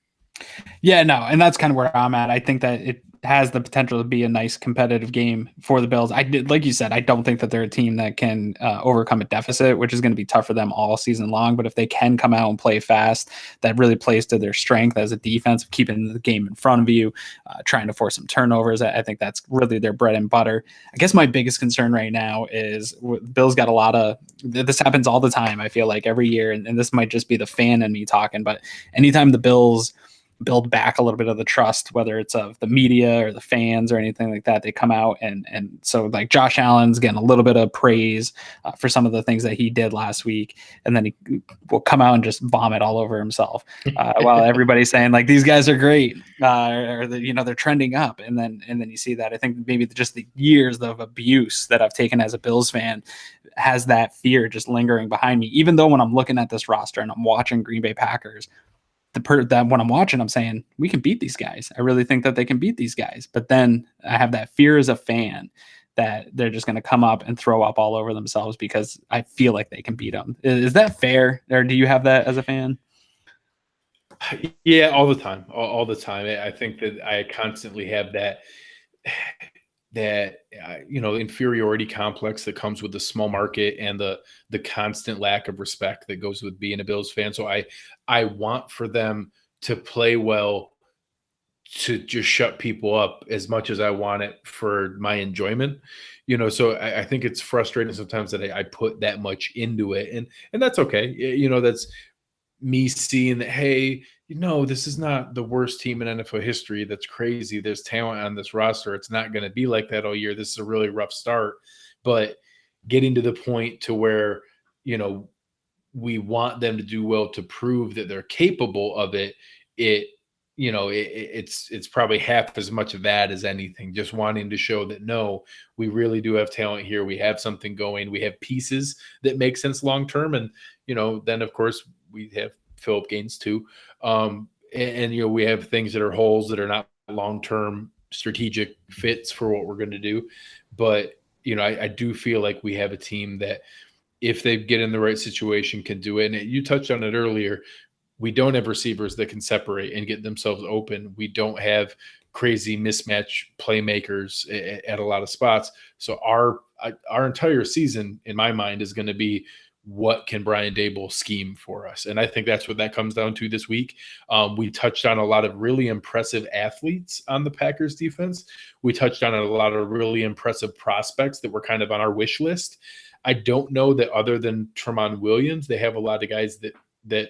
Yeah, no, and that's kind of where I'm at. I think that it has the potential to be a nice competitive game for the Bills. Like you said, I don't think that they're a team that can overcome a deficit, which is going to be tough for them all season long. But if they can come out and play fast, that really plays to their strength as a defense of keeping the game in front of you, trying to force some turnovers. I think that's really their bread and butter. I guess my biggest concern right now is Bills got a lot of this happens all the time. I feel like every year, and this might just be the fan in me talking, but anytime the Bills build back a little bit of the trust, whether it's of the media or the fans or anything like that, they come out and so like Josh Allen's getting a little bit of praise for some of the things that he did last week, and then he will come out and just vomit all over himself while everybody's saying like these guys are great or they're trending up, and then you see that. I think maybe just the years of abuse that I've taken as a Bills fan has that fear just lingering behind me, even though when I'm looking at this roster and I'm watching Green Bay Packers, that when I'm watching, I'm saying we can beat these guys. I really think that they can beat these guys. But then I have that fear as a fan that they're just going to come up and throw up all over themselves because I feel like they can beat them. Is that fair? Or do you have that as a fan? Yeah, all the time. All the time. I think that I constantly have that inferiority complex that comes with the small market and the constant lack of respect that goes with being a Bills fan. So I want for them to play well, to just shut people up as much as I want it for my enjoyment. So I think it's frustrating sometimes that I put that much into it, and that's okay. me seeing that, hey, this is not the worst team in NFL history. That's crazy. There's talent on this roster. It's not going to be like that all year. This is a really rough start. But getting to the point to where, we want them to do well to prove that they're capable of it. It's probably half as much of that as anything, just wanting to show that, no, we really do have talent here. We have something going. We have pieces that make sense long-term. And, then of course we have Phillip Gaines too. And we have things that are holes that are not long-term strategic fits for what we're going to do. But, I do feel like we have a team that, if they get in the right situation, can do it. And you touched on it earlier. We don't have receivers that can separate and get themselves open. We don't have crazy mismatch playmakers at a lot of spots. So our entire season, in my mind, is going to be, what can Brian Daboll scheme for us? And I think that's what that comes down to this week. We touched on a lot of really impressive athletes on the Packers defense. We touched on a lot of really impressive prospects that were kind of on our wish list. I don't know that other than Tramon Williams, they have a lot of guys that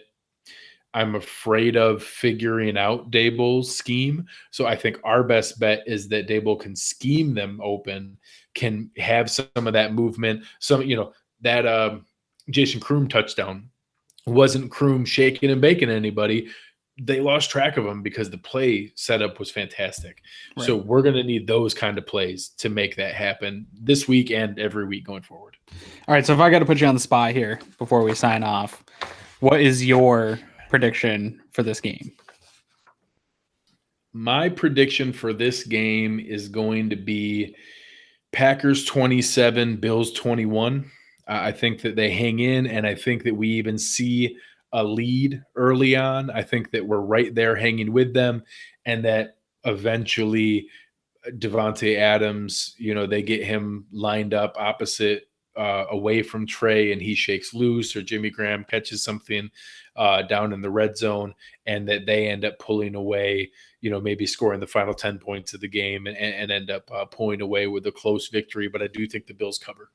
I'm afraid of figuring out Daboll's scheme. So I think our best bet is that Daboll can scheme them open, can have some of that movement. That Jason Kroom touchdown wasn't Kroom shaking and baking anybody. They lost track of him because the play setup was fantastic. Right. So we're going to need those kind of plays to make that happen this week and every week going forward. All right. So if I got to put you on the spot here before we sign off, what is your prediction for this game? My prediction for this game is going to be Packers 27, Bills 21. I think that they hang in, and I think that we even see a lead early on. I think that we're right there hanging with them, and that eventually Devontae Adams, they get him lined up opposite away from Trey, and he shakes loose, or Jimmy Graham catches something down in the red zone, and that they end up pulling away, maybe scoring the final 10 points of the game and end up pulling away with a close victory. But I do think the Bills cover.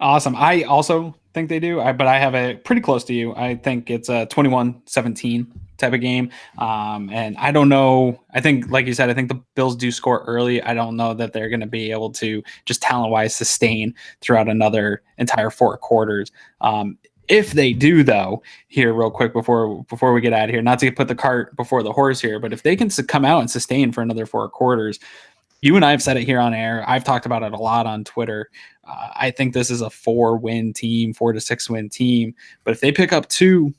Awesome. I also think they do, but I have it pretty close to you. I think it's a 21-17 type of game. And I don't know. I think, like you said, I think the Bills do score early. I don't know that they're going to be able to just talent-wise sustain throughout another entire 4 quarters. If they do, though, here real quick before we get out of here, not to put the cart before the horse here, but if they can come out and sustain for another 4 quarters, you and I have said it here on air. I've talked about it a lot on Twitter. I think this is a 4-win team, 4 to 6 win team. But if they pick up 2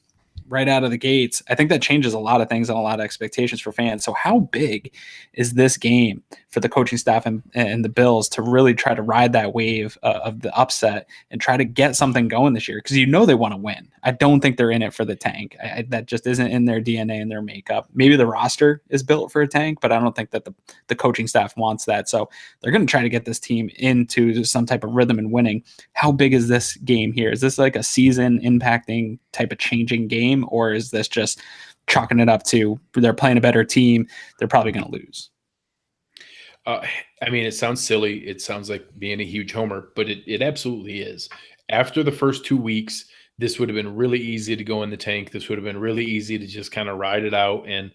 right out of the gates, I think that changes a lot of things and a lot of expectations for fans. So how big is this game for the coaching staff and the Bills to really try to ride that wave of the upset and try to get something going this year? Because they want to win. I don't think they're in it for the tank. That just isn't in their DNA and their makeup. Maybe the roster is built for a tank, but I don't think that the coaching staff wants that. So they're going to try to get this team into some type of rhythm and winning. How big is this game here? Is this like a season impacting type of changing game, or is this just chalking it up to they're playing a better team, they're probably going to lose? It sounds silly. It sounds like being a huge homer, but it absolutely is. After the first 2 weeks, this would have been really easy to go in the tank. This would have been really easy to just kind of ride it out and,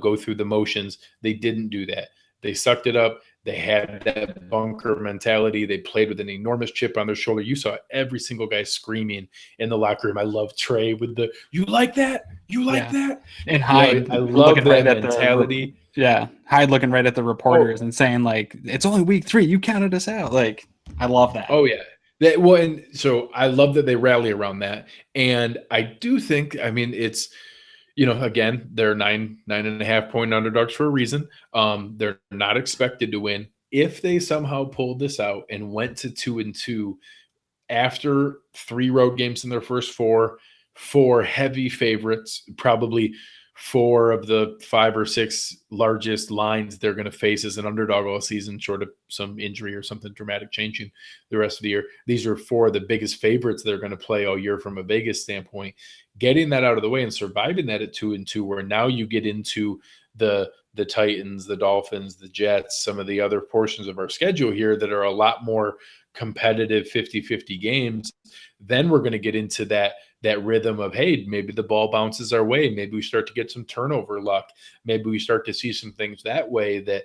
go through the motions. They didn't do that. They sucked it up. They had that bunker mentality. They played with an enormous chip on their shoulder. You saw every single guy screaming in the locker room. I love Trey with the, you like that? You like that? And Hyde, I love that mentality. Hyde looking right at the reporters and saying, like, it's only week 3. You counted us out. Like, I love that. Oh, yeah. And so I love that they rally around that. And I do think, it's, again, they're 9.5 point underdogs for a reason. They're not expected to win. If they somehow pulled this out and went to 2-2 after 3 road games in their first 4 heavy favorites, probably 4 of the 5 or 6 largest lines they're going to face as an underdog all season, short of some injury or something dramatic changing the rest of the year. These are 4 of the biggest favorites they're going to play all year from a Vegas standpoint. Getting that out of the way and surviving that at 2-2, where now you get into the Titans, the Dolphins, the Jets, some of the other portions of our schedule here that are a lot more competitive 50-50 games, then we're going to get into that rhythm of, hey, maybe the ball bounces our way. Maybe we start to get some turnover luck. Maybe we start to see some things that way that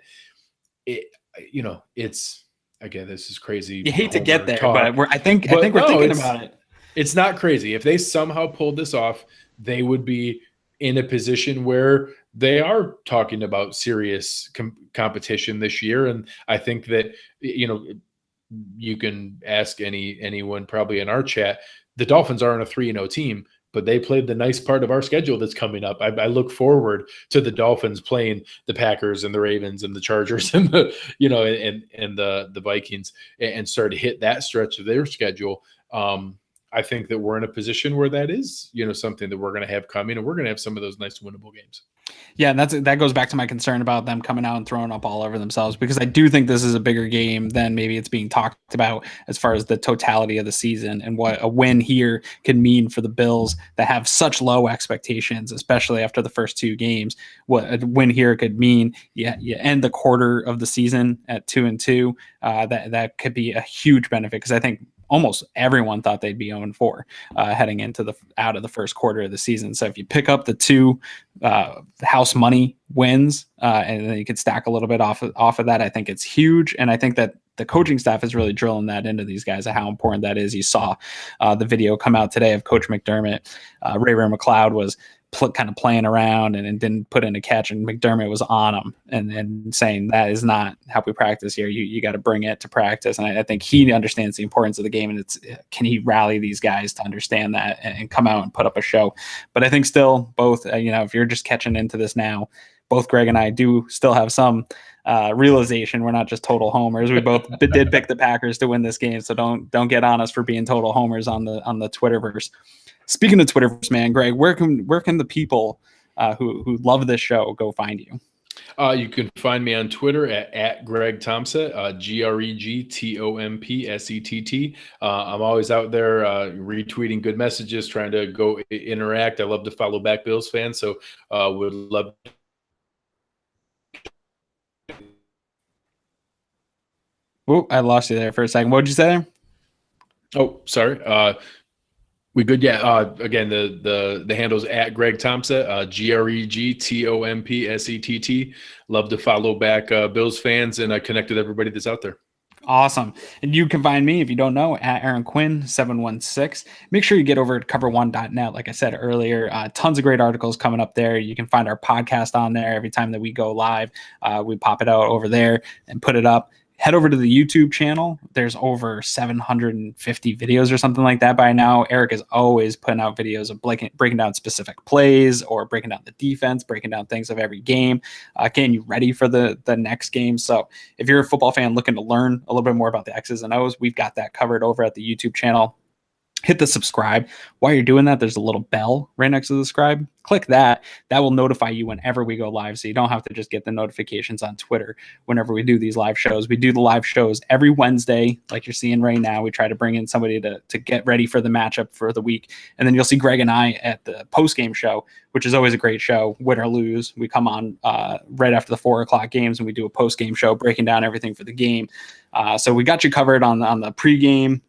it's, again, this is crazy. You hate to get there, talk, but I think we're thinking about it. It's not crazy. If they somehow pulled this off, they would be in a position where they are talking about serious competition this year. And I think that, you can ask anyone probably in our chat, the Dolphins aren't a 3-0 team, but they played the nice part of our schedule that's coming up. I look forward to the Dolphins playing the Packers and the Ravens and the Chargers and the the Vikings and start to hit that stretch of their schedule. I think that we're in a position where that is, something that we're going to have coming, and we're going to have some of those nice winnable games. Yeah, and that goes back to my concern about them coming out and throwing up all over themselves, because I do think this is a bigger game than maybe it's being talked about as far as the totality of the season and what a win here can mean for the Bills that have such low expectations, especially after the first 2 games. What a win here could mean. Yeah, you end the quarter of the season at 2-2. That could be a huge benefit, because I think almost everyone thought they'd be 0-4 heading into out of the first quarter of the season. So if you pick up the 2 house money wins and then you could stack a little bit off of that, I think it's huge. And I think that the coaching staff is really drilling that into these guys of how important that is. You saw the video come out today of Coach McDermott. Ray McLeod was kind of playing around and didn't put in a catch, and McDermott was on him and saying that is not how we practice here. You got to bring it to practice. And I think he understands the importance of the game, and it's, can he rally these guys to understand that and come out and put up a show? But I think still both, if you're just catching into this now, both Greg and I do still have some realization we're not just total homers. We both did pick the Packers to win this game, so don't get on us for being total homers on the Twitterverse. Speaking of Twitterverse, man, Greg, where can the people who love this show go find you? You can find me on Twitter at Greg Tompsett, GregTompsett. I'm always out there retweeting good messages, trying to go interact. I love to follow back Bills fans, so would love. Oh, I lost you there for a second. What did you say there? Oh, sorry. We good? Yeah. Again, the handle's at Greg Tompsett, GregTompsett. Love to follow back Bills fans and connect with everybody that's out there. Awesome. And you can find me, if you don't know, at Aaron Quinn 716. Make sure you get over to cover1.net. Like I said earlier, tons of great articles coming up there. You can find our podcast on there every time that we go live. We pop it out over there and put it up. Head over to the YouTube channel. There's over 750 videos or something like that by now. Eric is always putting out videos of breaking down specific plays or breaking down the defense, breaking down things of every game, getting you ready for the next game. So if you're a football fan looking to learn a little bit more about the X's and O's, we've got that covered over at the YouTube channel. Hit the subscribe. While you're doing that, there's a little bell right next to the subscribe. Click that. That will notify you whenever we go live, so you don't have to just get the notifications on Twitter whenever we do these live shows. We do the live shows every Wednesday, like you're seeing right now. We try to bring in somebody to get ready for the matchup for the week. And then you'll see Greg and I at the post-game show, which is always a great show, win or lose. We come on right after the 4 o'clock games, and we do a post-game show breaking down everything for the game. So we got you covered on the pregame,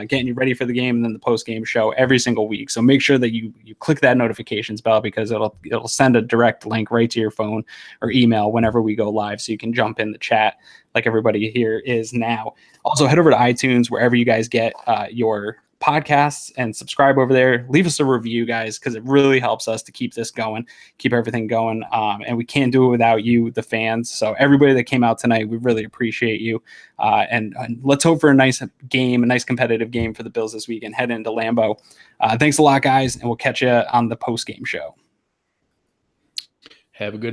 getting you ready for the game, and then the post-game show every single week. So make sure that you click that notifications bell, because it'll send a direct link right to your phone or email whenever we go live, so you can jump in the chat like everybody here is now. Also, head over to iTunes, wherever you guys get your podcasts, and subscribe over there. Leave us a review, guys, because it really helps us to keep this going, keep everything going. And we can't do it without you, the fans. So everybody that came out tonight, we really appreciate you. And let's hope for a nice game, a nice competitive game for the Bills this week and head into Lambeau. Thanks a lot, guys, and we'll catch you on the post-game show. Have a good